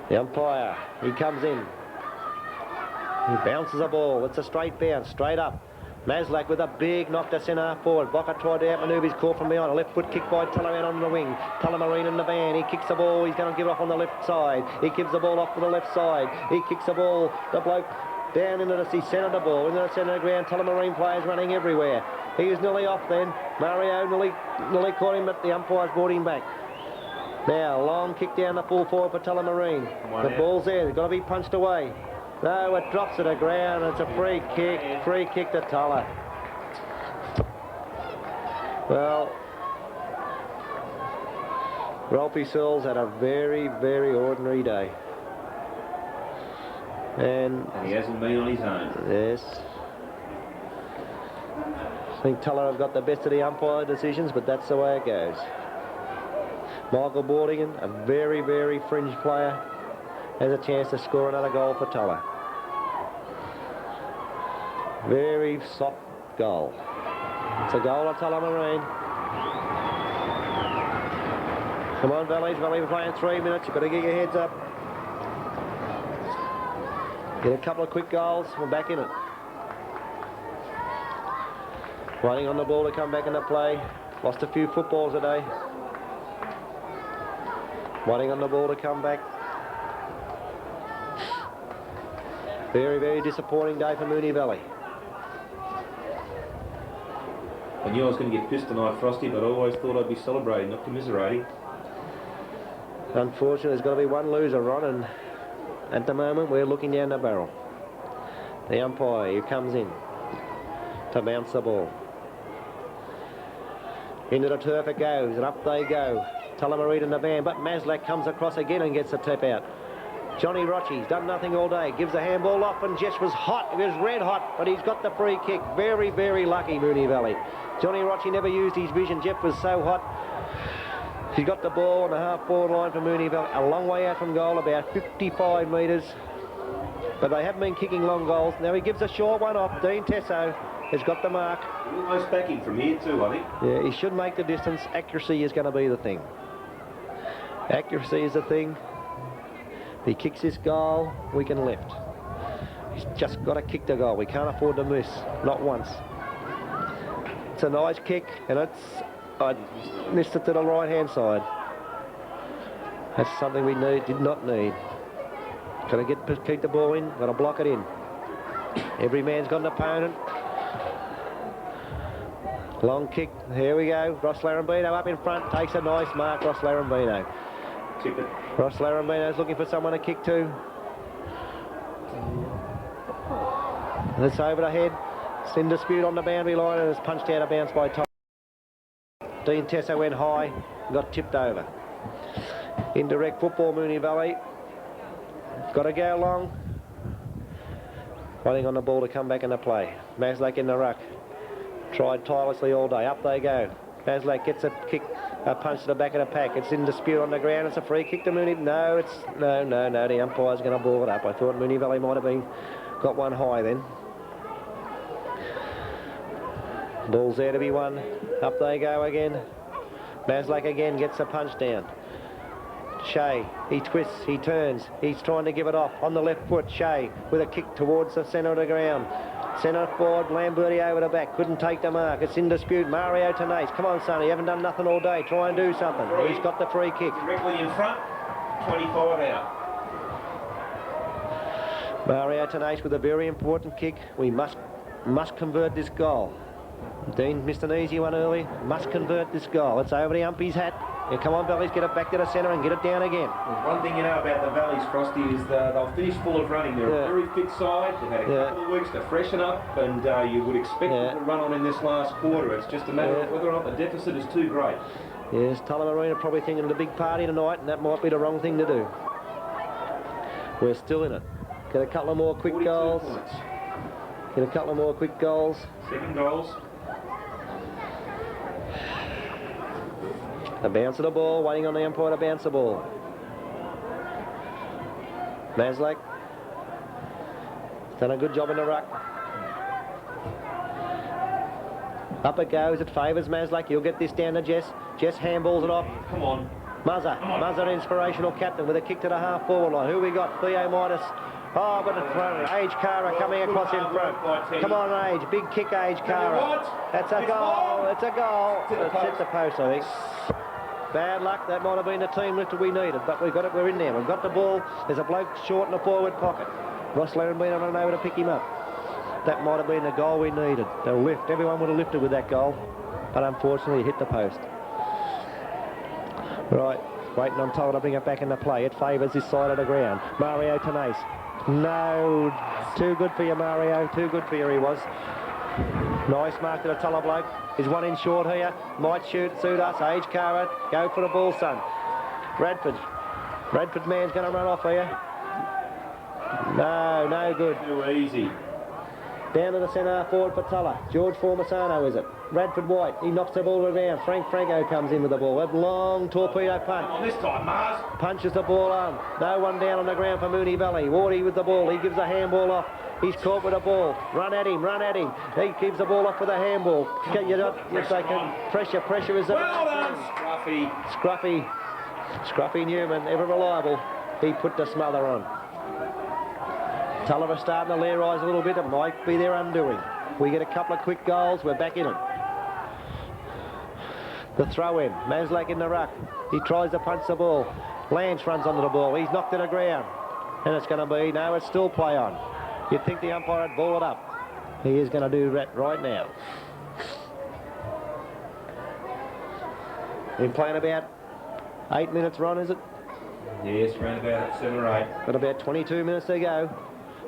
The umpire, he comes in. He bounces a ball. It's a straight bounce, straight up. Maslak with a big knock to centre forward. Bocker tried to outmanoeuvre his caught from behind. A left foot kick by Tulla out on the wing. Tullamarine in the van. He kicks the ball. He's going to give it off on the left side. He gives the ball off to the left side. He kicks the ball. The bloke down into the... He centred the ball. Into the centre of the ground. Tullamarine players running everywhere. He was nearly off then. Mario nearly caught him, but the umpires brought him back. Now, long kick down the full forward for Tullamarine. The ball's there. It's got to be punched away. No, it drops to the ground. It's a free kick. Free kick to Tulla. Well, Ralphie Searles had a very, very ordinary day. And he hasn't been on his own. Yes. I think Tulla have got the best of the umpire decisions, but that's the way it goes. Michael Bordigan, a very, very fringe player, has a chance to score another goal for Tulla. Very soft goal. It's a goal of Tullamarine. Come on, Valleys. Valley, we're playing 3 minutes. You've got to get your heads up. Get a couple of quick goals. We're back in it. Waiting on the ball to come back into play. Lost a few footballs today. Waiting on the ball to come back. Very, very disappointing day for Moonee Valley. I knew I was going to get pissed tonight, Frosty, but I always thought I'd be celebrating, not commiserating. Unfortunately, there's got to be one loser, Ron, and at the moment we're looking down the barrel. The umpire, he comes in to bounce the ball. Into the turf it goes, and up they go. Tullamarine in the van, but Maslak comes across again and gets the tip out. Johnny Rochi's done nothing all day. Gives the handball off, and Jess was hot. It was red hot, but he's got the free kick. Very, very lucky, Moonee Valley. Johnny Rochi never used his vision. Jeff was so hot. He's got the ball on the half-forward line for Moonee Valley. A long way out from goal, about 55 metres. But they haven't been kicking long goals. Now he gives a short one off. Dean Tesso has got the mark. Almost backing from here too, I think. Yeah, he should make the distance. Accuracy is going to be the thing. Accuracy is the thing. If he kicks this goal, we can lift. He's just got to kick the goal. We can't afford to miss. Not once. It's a nice kick, and I missed it to the right-hand side. That's something we did not need. Got to keep the ball in. Got to block it in. Every man's got an opponent. Long kick. Here we go. Ross Larambino up in front. Takes a nice mark. Ross Larambino. Ross Larambino's looking for someone to kick to. And it's over the head. It's in dispute on the boundary line, and it's punched out of bounds by Tom. Dean Tesso went high and got tipped over. Indirect football, Moonee Valley. Got to go long. Waiting on the ball to come back into play. Maslak in the ruck. Tried tirelessly all day. Up they go. Maslak gets a kick, a punch to the back of the pack. It's in dispute on the ground. It's a free kick to Moonee. No, it's no. The umpire's going to ball it up. I thought Moonee Valley might have got one high then. Ball's there to be won. Up they go again. Maslak again gets a punch down. Shea, he twists, he turns, he's trying to give it off on the left foot. Shea with a kick towards the centre of the ground. Centre forward, Lamberti over the back, couldn't take the mark. It's in dispute. Mario Tenace, come on, son, you haven't done nothing all day. Try and do something. He's got the free kick. Directly in front, 25 out. Mario Tenace with a very important kick. We must convert this goal. Dean missed an easy one early. Must convert this goal. It's over the umpy's hat. Yeah, come on, Valleys, get it back to the centre and get it down again. One thing you know about the Valleys, Frosty, is they'll finish full of running. They're a very fit side. They've had a couple of weeks to freshen up, and you would expect them to run on in this last quarter. It's just a matter of whether or not the deficit is too great. Yes, Tullamarine are probably thinking of the big party tonight, and that might be the wrong thing to do. We're still in it. Get a couple of more quick goals. Points. Get a couple of more quick goals. 7 goals. A bounce of the ball, waiting on the umpire to bounce the ball. Maslak done a good job in the ruck. Up it goes, it favours Maslak. He'll get this down to Jess. Jess handballs it off. Come on. Muzzer, inspirational captain with a kick to the half-forward line. Who we got? Theo Midas. Oh, but it's thrown. Age Cara coming across in front. Come on, Age. Big kick, Age Cara. That's a goal. It's a goal. It's hit the post, I think. Bad luck. That might have been the team lifter we needed, but we've got it. We're in there. We've got the ball. There's a bloke short in the forward pocket. Ross Larrabee run over to pick him up. That might have been the goal we needed. The lift. Everyone would have lifted with that goal, but unfortunately it hit the post. Right. Waiting on Tulla to bring it back into play. It favours this side of the ground. Mario Tenace. No. Too good for you, Mario. Too good for you, he was. Nice mark to the Tulla bloke. Is one in short here. Might suit us. Age Cara. Go for the ball, son. Bradford man's going to run off here. No good. Too easy. Down to the centre forward for Tulla. George Formasano, is it? Radford White. He knocks the ball around. Frank Franco comes in with the ball. A long torpedo punch. Come on this time, Mars. Punches the ball on. No one down on the ground for Moonee Valley. Wardy with the ball. He gives a handball off. He's caught with the ball. Run at him. He gives the ball off with a handball. Pressure is well done, Scruffy Newman, ever reliable. He put the smother on. Tulla are starting to lair eyes a little bit. It might be their undoing. We get a couple of quick goals. We're back in it. The throw in. Maslak in the ruck. He tries to punch the ball. Lance runs onto the ball. He's knocked to the ground. And it's going to be, no, it's still play on. You'd think the umpire would ball it up. He is going to do that right now. Been playing about 8 minutes, Ron, is it? Yes, round about 7 or 8. Got about 22 minutes to go,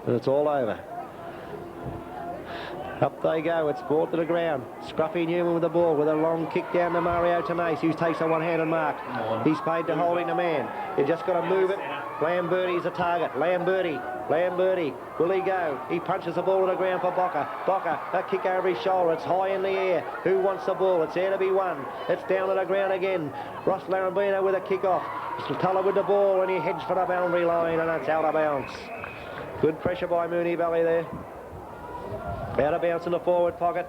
and it's all over. Up they go, it's brought to the ground. Scruffy Newman with the ball, with a long kick down to Mario Tenace, who takes a one-handed mark. He's paid to holding the man. You just got to move it. Lamberti's a target. Lamberti, will he go? He punches the ball to the ground for Bocker. A kick over his shoulder. It's high in the air. Who wants the ball? It's there to be won. It's down to the ground again. Ross Larrabino with a kick off. Tulla with the ball, and he heads for the boundary line, and it's out of bounds. Good pressure by Moonee Valley there. Out of bounds in the forward pocket.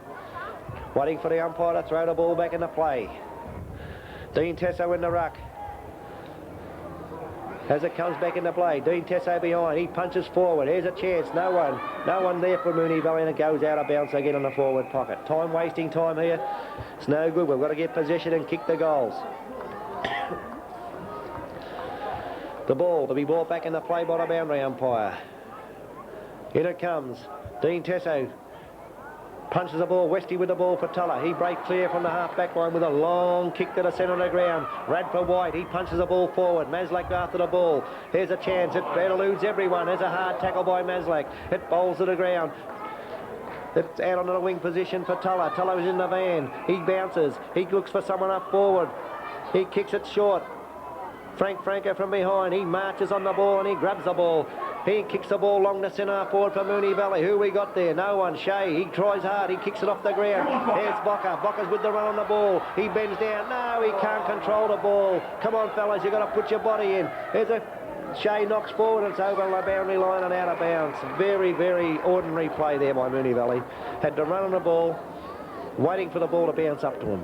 Waiting for the umpire to throw the ball back into play. Dean Tesso in the ruck. As it comes back into play, Dean Tesso behind. He punches forward. Here's a chance. No one there for Moonee Valley, and it goes out of bounds again in the forward pocket. Wasting time here. It's no good. We've got to get possession and kick the goals. The ball to be brought back into play by the boundary umpire. In it comes. Dean Tesso punches the ball. Westy with the ball for Tulla. He breaks clear from the half-back line with a long kick to the centre of the ground. Radford White, he punches the ball forward. Maslak after the ball. Here's a chance. It eludes everyone. There's a hard tackle by Maslak. It bowls to the ground. It's out onto the wing position for Tulla. Tulla's in the van. He bounces. He looks for someone up forward. He kicks it short. Frank Franco from behind. He marches on the ball and he grabs the ball. He kicks the ball long to centre forward for Moonee Valley. Who we got there? No one. Shea. He tries hard. He kicks it off the ground. Here's Bocker. Bocker's with the run on the ball. He bends down. No, he can't control the ball. Come on, fellas. You've got to put your body in. There's a... Shea knocks forward and it's over the boundary line and out of bounds. Very, very ordinary play there by Moonee Valley. Had to run on the ball, waiting for the ball to bounce up to him.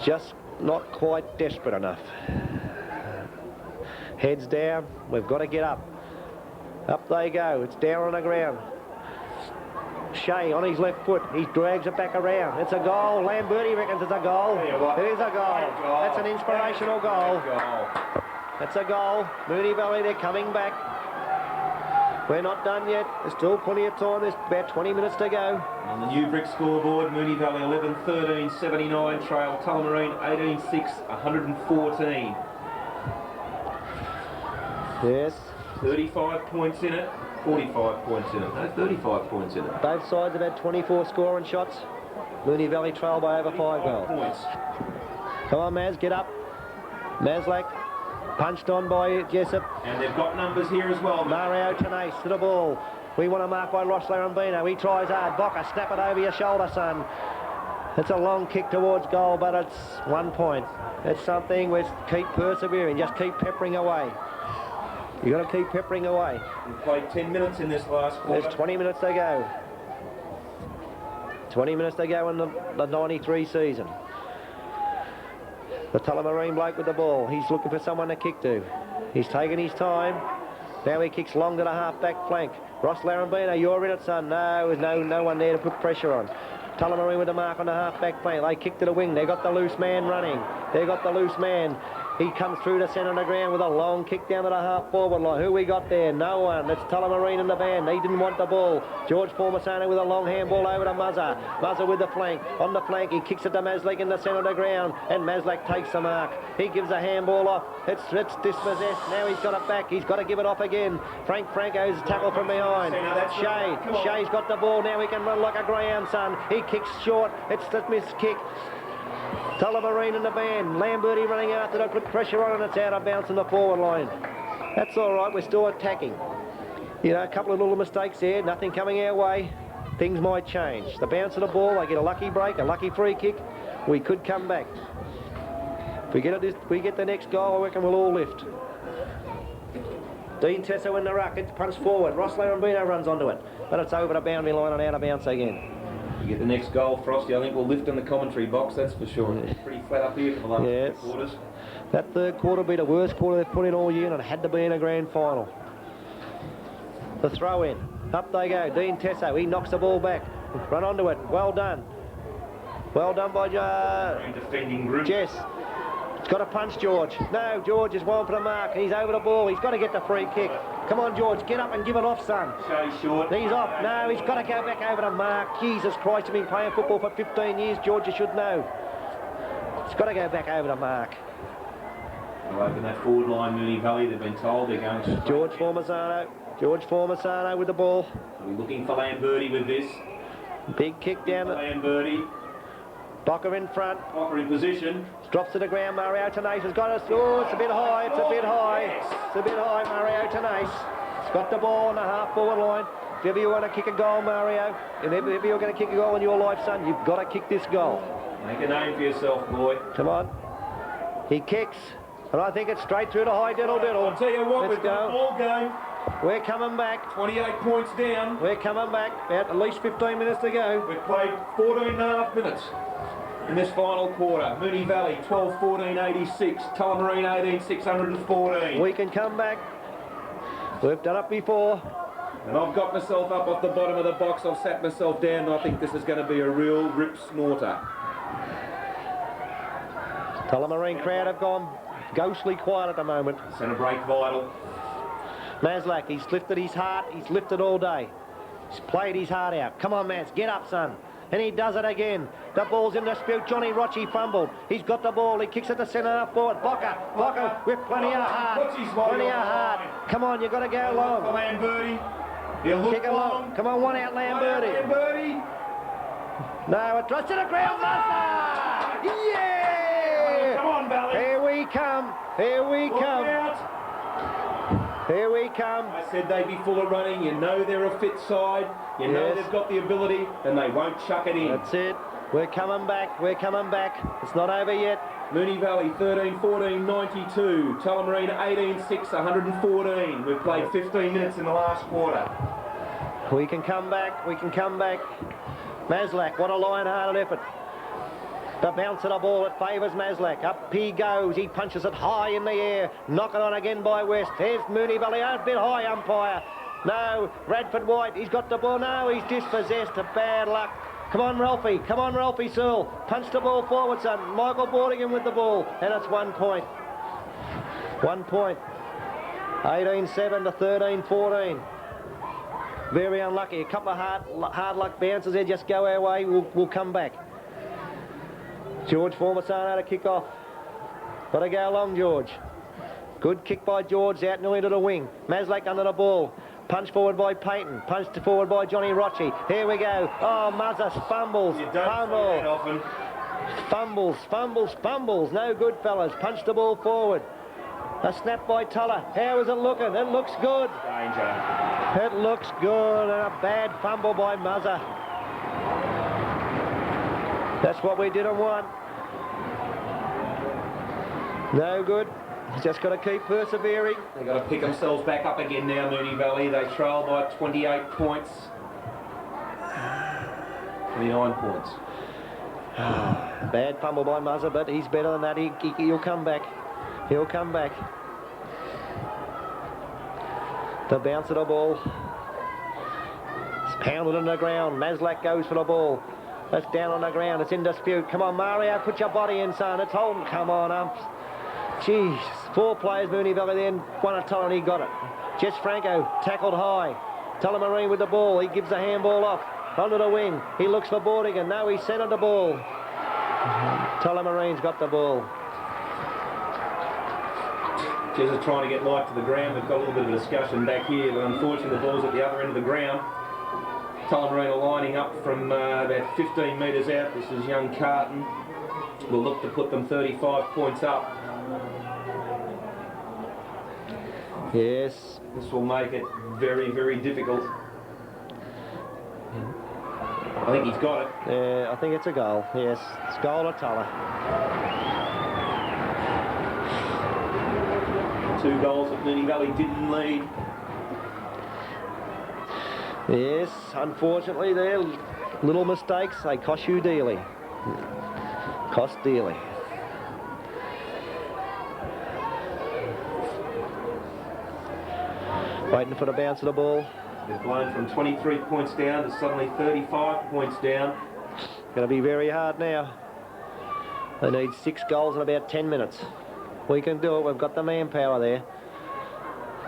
Just not quite desperate enough. Heads down. We've got to get up. Up they go. It's down on the ground. Shea on his left foot. He drags it back around. It's a goal. Lamberti reckons it's a goal. It is a goal. That's an inspirational goal. That's a goal. Moonee Valley, they're coming back. We're not done yet. There's still plenty of time. There's about 20 minutes to go. On the new brick scoreboard, Moonee Valley 11-13-79 trail. Tullamarine 18-6, 114. Yes. 35 points in it, 45 points in it. No, 35 points in it. Both sides have had 24 scoring shots. Moonee Valley trail by over 5 goals. Points. Come on, Maz, get up. Maslak, punched on by Jessup. And they've got numbers here as well. Mario Tenace to the ball. We want a mark by Ross Larrabino. He tries hard. Bocker, snap it over your shoulder, son. It's a long kick towards goal, but it's 1 point. It's something we keep persevering. Just keep peppering away. You've got to keep peppering away. We've played 10 minutes in this last quarter. There's 20 minutes to go. 20 minutes to go in the 93 season. The Tullamarine bloke with the ball. He's looking for someone to kick to. He's taking his time. Now he kicks long to the half-back flank. Ross Larambino, you're in it, son. No, there's no one there to put pressure on. Tullamarine with the mark on the half-back flank. They kick to the wing. They got the loose man running. They got the loose man. He comes through the centre of the ground with a long kick down to the half-forward line. Who we got there? No one. It's Tullamarine in the van. He didn't want the ball. George Formasano with a long handball over to Muzza. Muzza with the flank. On the flank, he kicks it to Maslak in the centre of the ground, and Maslak takes the mark. He gives a handball off. It's dispossessed. Now he's got it back. He's got to give it off again. Franco's tackle from behind. Shea's got the ball. Now he can run like a greyhound, son. He kicks short. It's the missed kick. Tullamarine in the van. Lamberti running after to put pressure on, and it's out of bounds in the forward line. That's all right. We're still attacking. You know, a couple of little mistakes there. Nothing coming our way. Things might change. The bounce of the ball, they get a lucky break, a lucky free kick. We could come back. If we get the next goal, I reckon we'll all lift. Dean Tesso in the ruck. It's punched forward. Ross Larambino runs onto it. But it's over the boundary line and out of bounds again. You get the next goal, Frosty, I think we'll lift in the commentary box, that's for sure. It's pretty flat up here for the last 3 quarters. That third quarter will be the worst quarter they've put in all year, and it had to be in a grand final. The throw in. Up they go. Dean Tesso, he knocks the ball back. Run onto it. Well done. Well done by defending group. Jess. It's got to punch George. No, George is one for the mark. He's over the ball. He's got to get the free kick. Come on, George, get up and give it off, son. Shea short. He's off. No, he's got to go back over the mark. Jesus Christ, you've been playing football for 15 years, George, you should know. He's got to go back over the mark. They'll open that forward line, Moonee Valley, they've been told they're going to... George Formasano with the ball. We're looking for Lamberti with this. Big kick down. Lamberti. Bocker in front. Bocker in position. Drops to the ground. Mario Tenace has got us. Oh, it's a bit high. It's a bit high. It's a bit high, Mario Tenace. He's got the ball on the half-forward line. If ever you want to kick a goal, Mario, and if ever you're going to kick a goal in your life, son, you've got to kick this goal. Make a name for yourself, boy. Come on. He kicks, and I think it's straight through to high diddle. I'll tell you what, Let's we've got a ball game. We're coming back. 28 points down. We're coming back. About at least 15 minutes to go. We've played 14 and a half minutes in this final quarter. Moonee Valley 12-14-86. Tullamarine 18-614. We can come back. We've done it before. And I've got myself up off the bottom of the box. I've sat myself down, and I think this is going to be a real rip snorter. Tullamarine crowd have gone ghostly quiet at the moment. Centre break vital. Maslak, he's lifted his heart. He's lifted all day. He's played his heart out. Come on, Maz, get up, son. And he does it again. The ball's in dispute. Johnny Rocci fumbled. He's got the ball. He kicks it to centre half forward. Bocker with plenty of heart. Plenty of heart. Come on, you've got to go long. Lamberti. Kick along. Come on, one out, Lamberti. No, it drops to the ground. Massa! Yeah! Come on, Valley. Here we come. Here we come. Here we come. I said they'd be full of running. You know they're a fit side. You know they've got the ability, and they won't chuck it in. That's it. We're coming back. We're coming back. It's not over yet. Moonee Valley 13-14-92. Tullamarine 18-6-114. We've played 15 minutes in the last quarter. We can come back. We can come back. Maslak, what a lion-hearted effort. The bounce of the ball, it favours Maslak. Up he goes. He punches it high in the air. Knock it on again by West. Here's Moonee Valley. A bit high, umpire. No, Radford White. He's got the ball. No, he's dispossessed. Bad luck. Come on, Ralphie. Come on, Ralphie Searle. Punch the ball forward, son. Michael Bordigan with the ball. And it's 1 point. 1 point. 18-7 to 13-14. Very unlucky. A couple of hard luck bounces there. Just go our way. We'll come back. George Formasano to kick off. Got to go along, George. Good kick by George, out nearly to the wing. Maslak under the ball. Punch forward by Payton. Punch forward by Johnny Rocci. Here we go. Oh, Muzzas fumbles. Fumbles. No good, fellas. Punch the ball forward. A snap by Tulla. How is it looking? It looks good. Danger. It looks good. And a bad fumble by Muzza. That's what we didn't want. No good. Just got to keep persevering. They've got to pick themselves back up again now, Moonee Valley. They trail by 28 points. 29 points. Bad fumble by Muzzer, but he's better than that. He'll come back. He'll come back. The bounce of the ball. It's pounded on the ground. Maslak goes for the ball. That's down on the ground. It's in dispute. Come on, Mario. Put your body in, son. It's holding. Come on, umps. Jeez. 4 players, Moonee Valley then. One at Tulla and he got it. Jess Franco tackled high. Tullamarine with the ball. He gives the handball off. Under the wing. He looks for Bordigan. No, he centred the ball. Tullamarine's got the ball. Jess is trying to get life to the ground. We've got a little bit of a discussion back here, but unfortunately the ball's at the other end of the ground. Tullamarine are lining up from about 15 metres out. This is young Carton. We'll look to put them 35 points up. Yes. This will make it very, very difficult. I think he's got it. Yeah, I think it's a goal. Yes, it's goal to Tulla. 2 goals that Moonee Valley didn't lead. Yes, unfortunately, they're little mistakes. They cost you dearly. Cost dearly. Waiting for the bounce of the ball. They've blown from 23 points down to suddenly 35 points down. Going to be very hard now. They need 6 goals in about 10 minutes. We can do it. We've got the manpower there.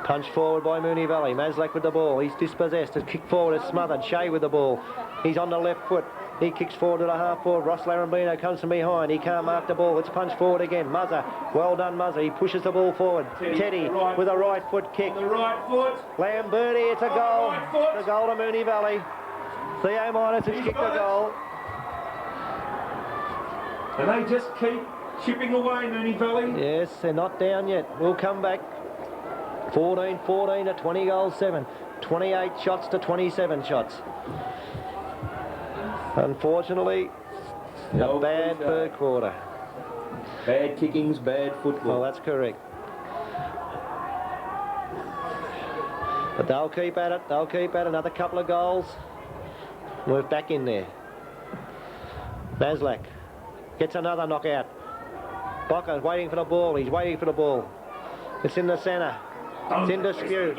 Punch forward by Moonee Valley. Maslak with the ball. He's dispossessed. It's kicked forward. It's smothered. Shea with the ball. He's on the left foot. He kicks forward to the half forward. Ross Larambino comes from behind. He can't mark the ball. It's punched forward again. Muzzer. Well done, Muzzer. He pushes the ball forward. Teddy with a right foot kick. The right foot. Lamberti. It's a goal. Right foot. The goal to Moonee Valley. Theo Minus has kicked the goal. And they just keep chipping away, Moonee Valley. Yes, they're not down yet. We'll come back. 14-14 to 20 goals 7. 28 shots to 27 shots. Unfortunately, a bad third quarter. Bad kickings, bad football. Well, that's correct. But they'll keep at it. They'll keep at it. Another couple of goals. We're back in there. Maslak gets another knockout. Bocker's waiting for the ball. He's waiting for the ball. It's in the centre. It's in dispute.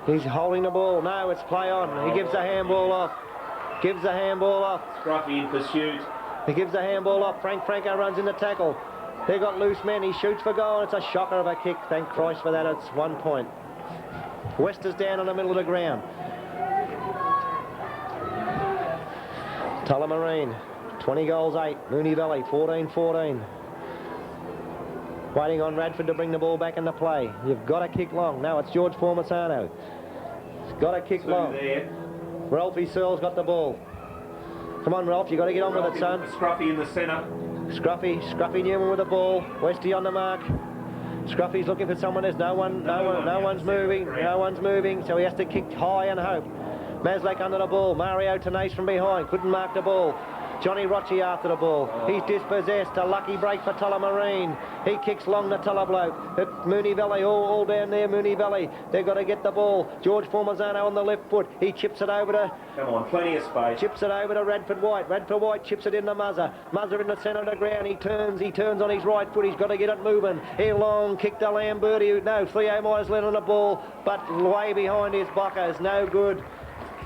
He's holding the ball. No, it's play on. He gives the handball off. Gives the handball off. Scruffy in pursuit. He gives the handball off. Franco runs in the tackle. They've got loose men. He shoots for goal. It's a shocker of a kick. Thank Christ for that. It's 1 point. West is down in the middle of the ground. Tullamarine, 20 goals 8. Moonee Valley, 14-14. Waiting on Radford to bring the ball back into play. You've got to kick long. No, it's George Formasano. He's got to kick long. There. Ralphie Searle's got the ball. Come on, Ralph, you've got to get on with it, son. Scruffy in the centre. Scruffy Newman with the ball. Westy on the mark. Scruffy's looking for someone. There's no one's moving. No one's moving, so he has to kick high and hope. Maslak under the ball. Mario Tenace from behind. Couldn't mark the ball. Johnny Rocci after the ball. He's dispossessed. A lucky break for Tullamarine. He kicks long to Tulla bloke. At Moonee Valley, all down there, Moonee Valley. They've got to get the ball. George Formazano on the left foot. He chips it over to... Come on, plenty of space. Chips it over to Radford White. Radford White chips it into Muzzer. Muzzer in the centre of the ground. He turns on his right foot. He's got to get it moving. He long kicked to Lamberti. No, Theo Myers led on the ball, but way behind his Bockers. No good.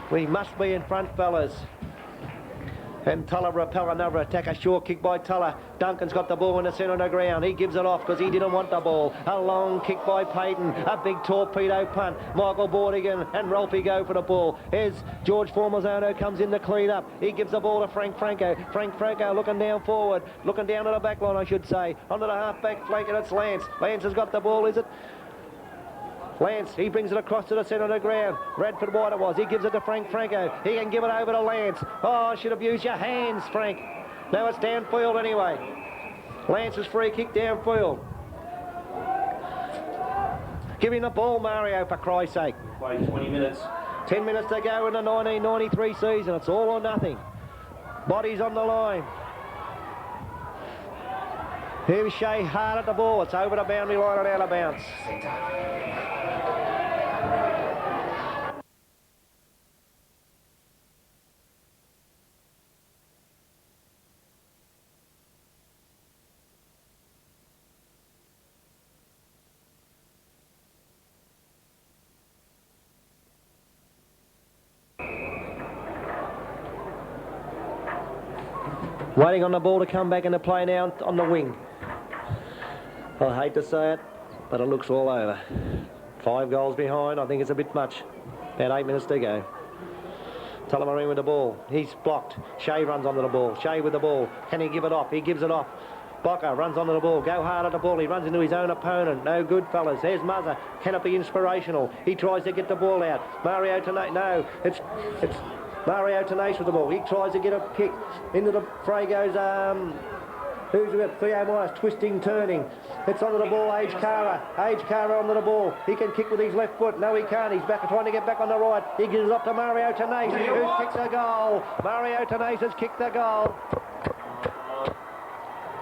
We must be in front, fellas. And Tulla repel another attack. A short kick by Tulla. Duncan's got the ball in the centre of the ground. He gives it off because he didn't want the ball. A long kick by Payton. A big torpedo punt. Michael Bordigan and Ralphie go for the ball. Here's George Formazano comes in to clean up. He gives the ball to Frank Franco. Frank Franco looking down forward. Looking down to the back line, I should say. Onto the half-back flank, and it's Lance. Lance has got the ball, is it? Lance, he brings it across to the centre of the ground. Radford White it was. He gives it to Frank Franco. He can give it over to Lance. Oh, should have used your hands, Frank. Now it's downfield anyway. Lance's free kick downfield. Give him the ball, Mario, for Christ's sake. Played 20 minutes. 10 minutes to go in the 1993 season. It's all or nothing. Bodies on the line. Here's Shea hard at the ball. It's over the boundary line and out of bounds. Waiting on the ball to come back into play now on the wing. I hate to say it, but it looks all over. 5 goals behind. I think it's a bit much. About 8 minutes to go. Tullamarine with the ball. He's blocked. Shea runs onto the ball. Shea with the ball. Can he give it off? He gives it off. Bocker runs onto the ball. Go hard at the ball. He runs into his own opponent. No good, fellas. There's Muzzer. Can it be inspirational? He tries to get the ball out. Mario Tenace. No, it's Mario Tenace with the ball. He tries to get a kick. Into the fray goes, who's with it? Theo Myers, twisting, turning. It's onto the ball, Age Cara. Age Cara onto the ball. He can kick with his left foot. No, he can't. He's back, trying to get back on the right. He gives it up to Mario Tenace, who kicks a goal. Mario Tenace has kicked the goal.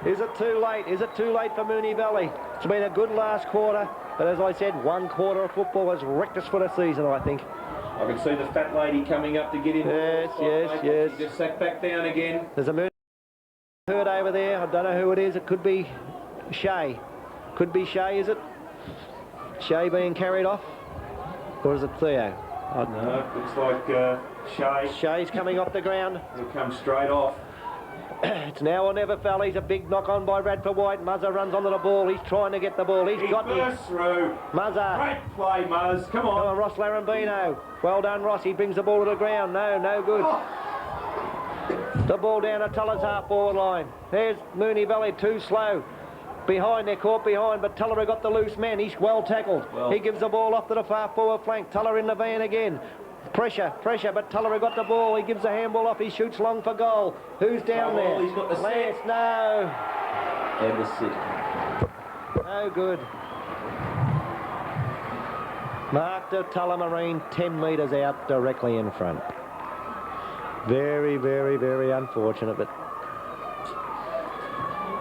Is it too late? Is it too late for Moonee Valley? It's been a good last quarter, but as I said, 1 quarter of football has wrecked us for the season, I think. I can see the fat lady coming up to get in. Yes. She just sat back down again. There's a Moonee hurt over there. I don't know who it is. It could be Shea. Could be Shea, is it? Shea being carried off? Or is it Theo? No, looks like Shea. Shea's coming off the ground. He'll come straight off. It's now or never, fella. He's a big knock on by Radford White. Muzzer runs onto the ball. He's trying to get the ball. He's got me. Burst through. Muzzer. Great play, Muzz. Come on. Come on, Ross Larambino. Well done, Ross. He brings the ball to the ground. No good. The ball down at Tulla's half-forward line. There's Moonee Valley, too slow. Behind, they're caught behind, but Tulla got the loose man. He's well tackled. He gives the ball off to the far forward flank. Tulla in the van again. Pressure, but Tulla got the ball. He gives the handball off. He shoots long for goal. Who's down there? He's got the Lance, no. Ever sit. No good. Mark to Tullamarine, 10 metres out, directly in front. Very, very, very unfortunate, but...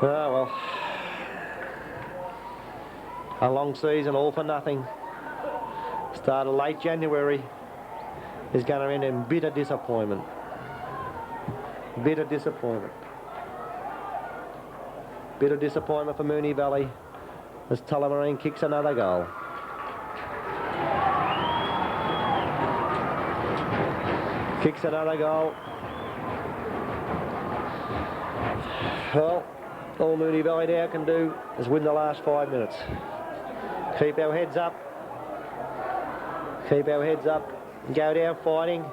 Oh, well. A long season, all for nothing. Started late January. Is going to end in bitter disappointment. Bitter disappointment. Bitter disappointment for Moonee Valley as Tullamarine kicks another goal. Kicks another goal. Well, all Moonee Valley now can do is win the last 5 minutes. Keep our heads up. Keep our heads up. Go down fighting.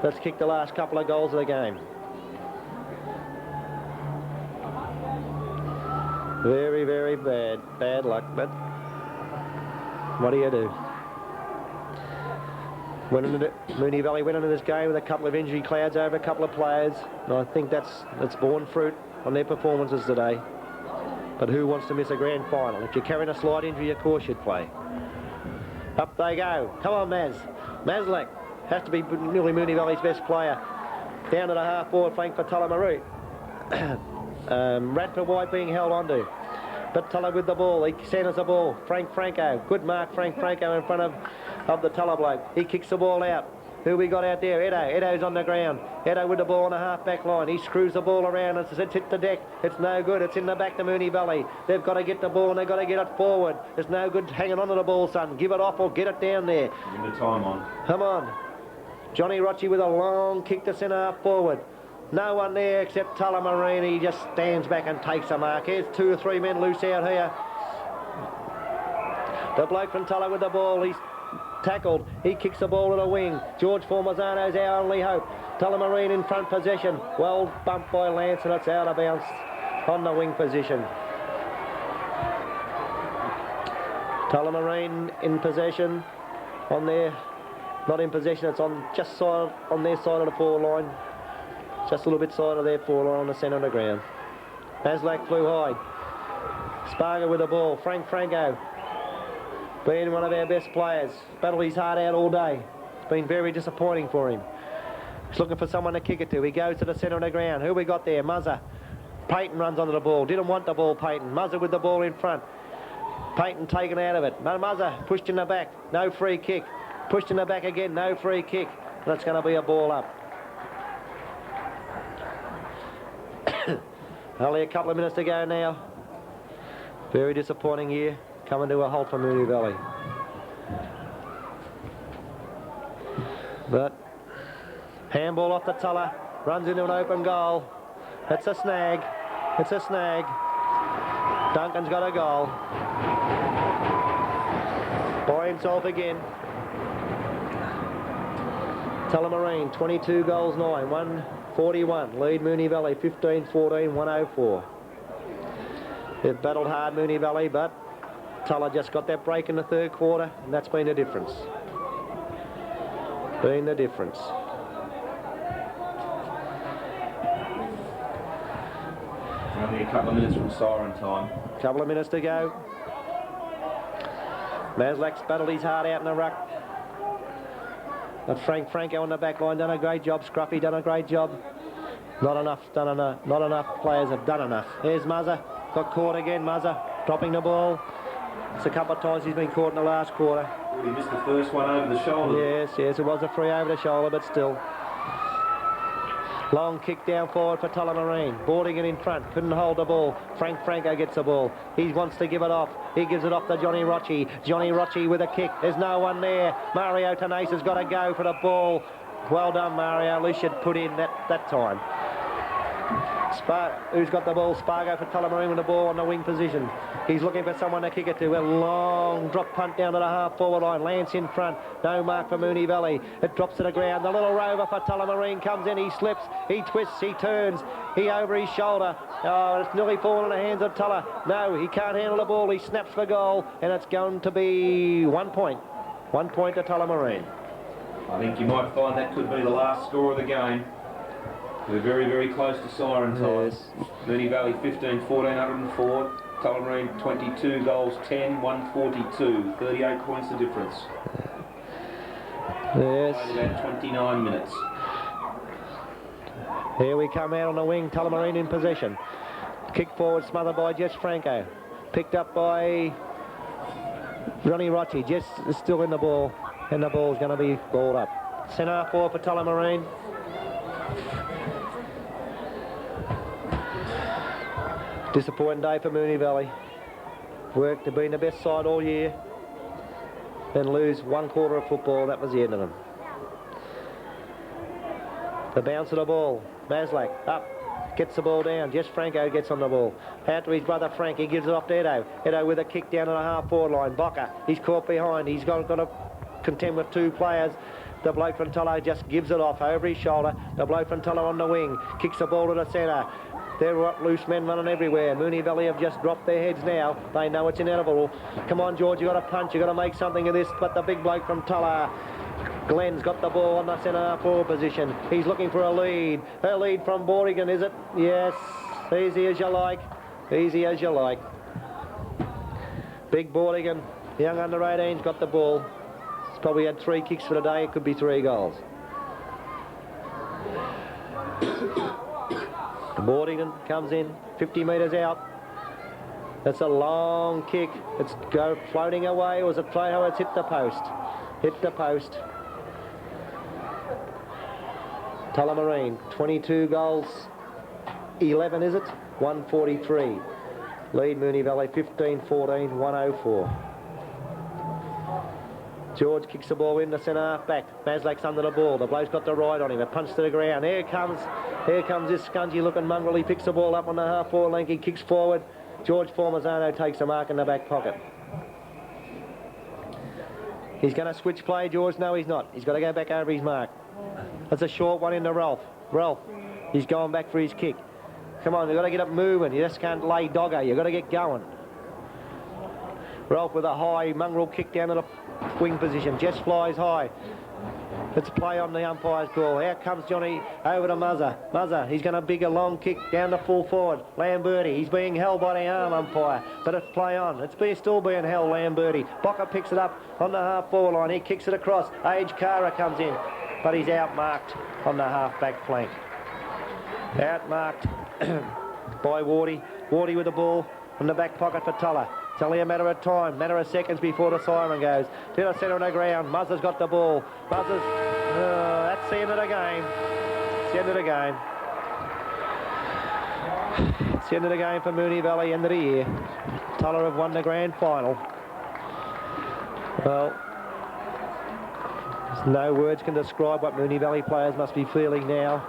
Let's kick the last couple of goals of the game. Very, very bad luck, but what do you do? Moonee Valley went into this game with a couple of injury clouds over a couple of players, and I think that's borne fruit on their performances today. But who wants to miss a grand final? If you're carrying a slight injury, of course you'd play. Up they go. Come on, Maz. Maslak has to be nearly Moonee Valley's best player. Down to the half-forward flank for Tullamarine. Radford White being held onto. But Tulla with the ball. He centres the ball. Franco. Good mark, Franco in front of the Tulla bloke. He kicks the ball out. Who we got out there? Edo's on the ground. Edo with the ball on the half-back line. He screws the ball around and it's hit the deck. It's no good. It's in the back to Moonee Valley. They've got to get the ball and they've got to get it forward. It's no good hanging on to the ball, son. Give it off or get it down there. Give the time on. Come on. Johnny Rocci with a long kick to centre half forward. No one there except Tullamarine. He just stands back and takes a mark. Here's 2 or 3 men loose out here. The bloke from Tulla with the ball. He's tackled. He kicks the ball to the wing. George Formazano's our only hope. Tullamarine in front possession. Well bumped by Lance and it's out of bounds on the wing position. Tullamarine in possession on there. Not in possession, it's on just side on their side of the forward line. Just a little bit side of their forward line on the centre of the ground. Maslak flew high. Spargo with the ball. Franco. Being one of our best players. Battled his heart out all day. It's been very disappointing for him. He's looking for someone to kick it to. He goes to the centre of the ground. Who we got there? Muzzer. Payton runs onto the ball. Didn't want the ball, Payton. Muzzer with the ball in front. Payton taken out of it. Muzzer pushed in the back. No free kick. Pushed in the back again. No free kick. That's going to be a ball up. Only a couple of minutes to go now. Very disappointing here. Coming to a halt for Moonee Valley. But handball off the Tulla. Runs into an open goal. It's a snag. It's a snag. Duncan's got a goal. By himself again. Tullamarine, 22 goals 9, 141. Lead Moonee Valley, 15-14, 104. They've battled hard, Moonee Valley, but Tulla just got that break in the third quarter, and that's been the difference. Been the difference. Only a couple of minutes from siren time. Couple of minutes to go. Maslak's battled his heart out in the ruck. But Franco on the back line done a great job. Scruffy done a great job. Not enough players have done enough. Here's Muzzer. Got caught again, Muzzer. Dropping the ball. It's a couple of times he's been caught in the last quarter. He missed the first one over the shoulder. Yes, it was a free over the shoulder, but still. Long kick down forward for Tullamarine. Boarding it in front. Couldn't hold the ball. Franco gets the ball. He wants to give it off. He gives it off to Johnny Rocci. Johnny Rocci with a kick. There's no one there. Mario Tenace's got to go for the ball. Well done, Mario. At least you'd put in that time. Who's got the ball? Spargo for Tullamarine with the ball on the wing position. He's looking for someone to kick it to. A long drop punt down to the half-forward line. Lance in front. No mark for Moonee Valley. It drops to the ground. The little rover for Tullamarine comes in. He slips. He twists. He turns. He over his shoulder. Oh, it's nearly fallen in the hands of Tulla. No, he can't handle the ball. He snaps for goal. And it's going to be 1 point. 1 point to Tullamarine. I think you might find that could be the last score of the game. We're very, very close to siren time. Yes. Moonee Valley 15-14, 104. Tullamarine 22 goals 10, 142. 38 points the difference. Yes. Played about 29 minutes. Here we come out on the wing. Tullamarine in possession. Kick forward smothered by Jess Franco. Picked up by Johnny Rocci. Jess is still in the ball. And the ball's going to be balled up. Centre forward for Tullamarine. Disappointing day for Moonee Valley. Worked to be in the best side all year. Then lose 1 quarter of football. That was the end of them. The bounce of the ball. Maslak up. Gets the ball down. Jess Franco gets on the ball. Out to his brother Frank. He gives it off to Edo. Edo with a kick down to the half-forward line. Bocker. He's caught behind. He's got to contend with 2 players. The bloke from Tulla just gives it off over his shoulder. The bloke from Tulla on the wing. Kicks the ball to the centre. There are loose men running everywhere. Moonee Valley have just dropped their heads now. They know it's inevitable. Come on, George, you've got to punch. You've got to make something of this. But the big bloke from Tulla, Glenn's got the ball on the centre forward position. He's looking for a lead. A lead from Bordigan, is it? Yes. Easy as you like. Easy as you like. Big Bordigan, young under 18's got the ball. He's probably had 3 kicks for the day. It could be 3 goals. Bordigan comes in, 50 metres out. That's a long kick. It's floating away. Was it play? Oh, it's hit the post. Hit the post. Tullamarine, 22 goals, 11 is it? 143. Lead Moonee Valley, 15-14, 104. George kicks the ball in the centre half back. Maslak's under the ball. The bloke's got the ride on him. A punch to the ground. Here comes this scungy looking mongrel. He picks the ball up on the half-forward length. He kicks forward. George Formazano takes a mark in the back pocket. He's going to switch play, George. No, he's not. He's got to go back over his mark. That's a short one into Ralph. Ralph, he's going back for his kick. Come on, you've got to get up moving. You just can't lay doggo. You've got to get going. Ralph with a high mongrel kick down to the wing position. Jess flies high. It's play on the umpire's call. Out comes Johnny over to Muzzer. Muzzer, he's going to big a long kick down the full forward. Lamberti, he's being held by the arm umpire, but it's play on. It's still being held, Lamberti. Bocker picks it up on the half-forward line. He kicks it across. Age Cara comes in, but he's outmarked on the half-back flank. Outmarked by Wardy. Wardy with the ball from the back pocket for Tulla. It's only a matter of time, matter of seconds before the siren goes. To the centre of the ground. Muzzer's got the ball. Muzzer's... that's the end of the game. It's the end of the game. It's the end of the game for Moonee Valley, end of the year. Tulla have won the grand final. Well, no words can describe what Moonee Valley players must be feeling now.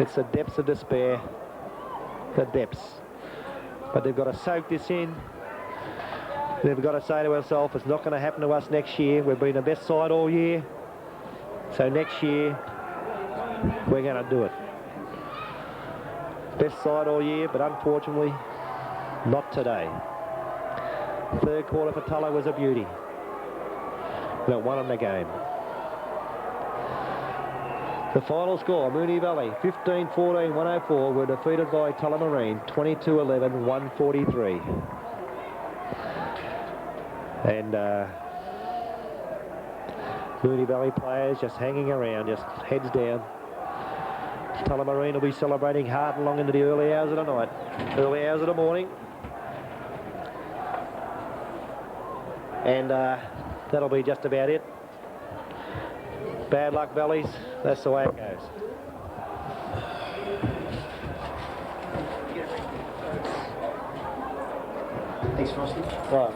It's the depths of despair. The depths. But they've got to soak this in. They've got to say to ourselves, it's not going to happen to us next year. We've been the best side all year. So next year, we're going to do it. Best side all year, but unfortunately, not today. Third quarter for Tulla was a beauty. They won in the game. The final score, Moonee Valley, 15-14, 104, were defeated by Tullamarine, 22-11, 143. And Moonee Valley players just hanging around, just heads down. Tullamarine will be celebrating hard and long into the early hours of the night, early hours of the morning. And that'll be just about it. Bad luck, Valleys. That's the way it goes. Thanks, Frosty. Right.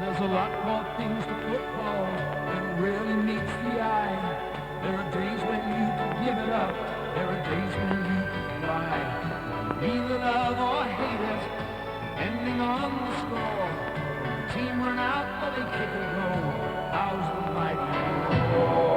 There's a lot more things to football than really meets the eye. There are days when you can give it up. There are days when you can fly. Either love or hate it, depending on the score. When the team run out or they kick a goal, how's the mighty roar?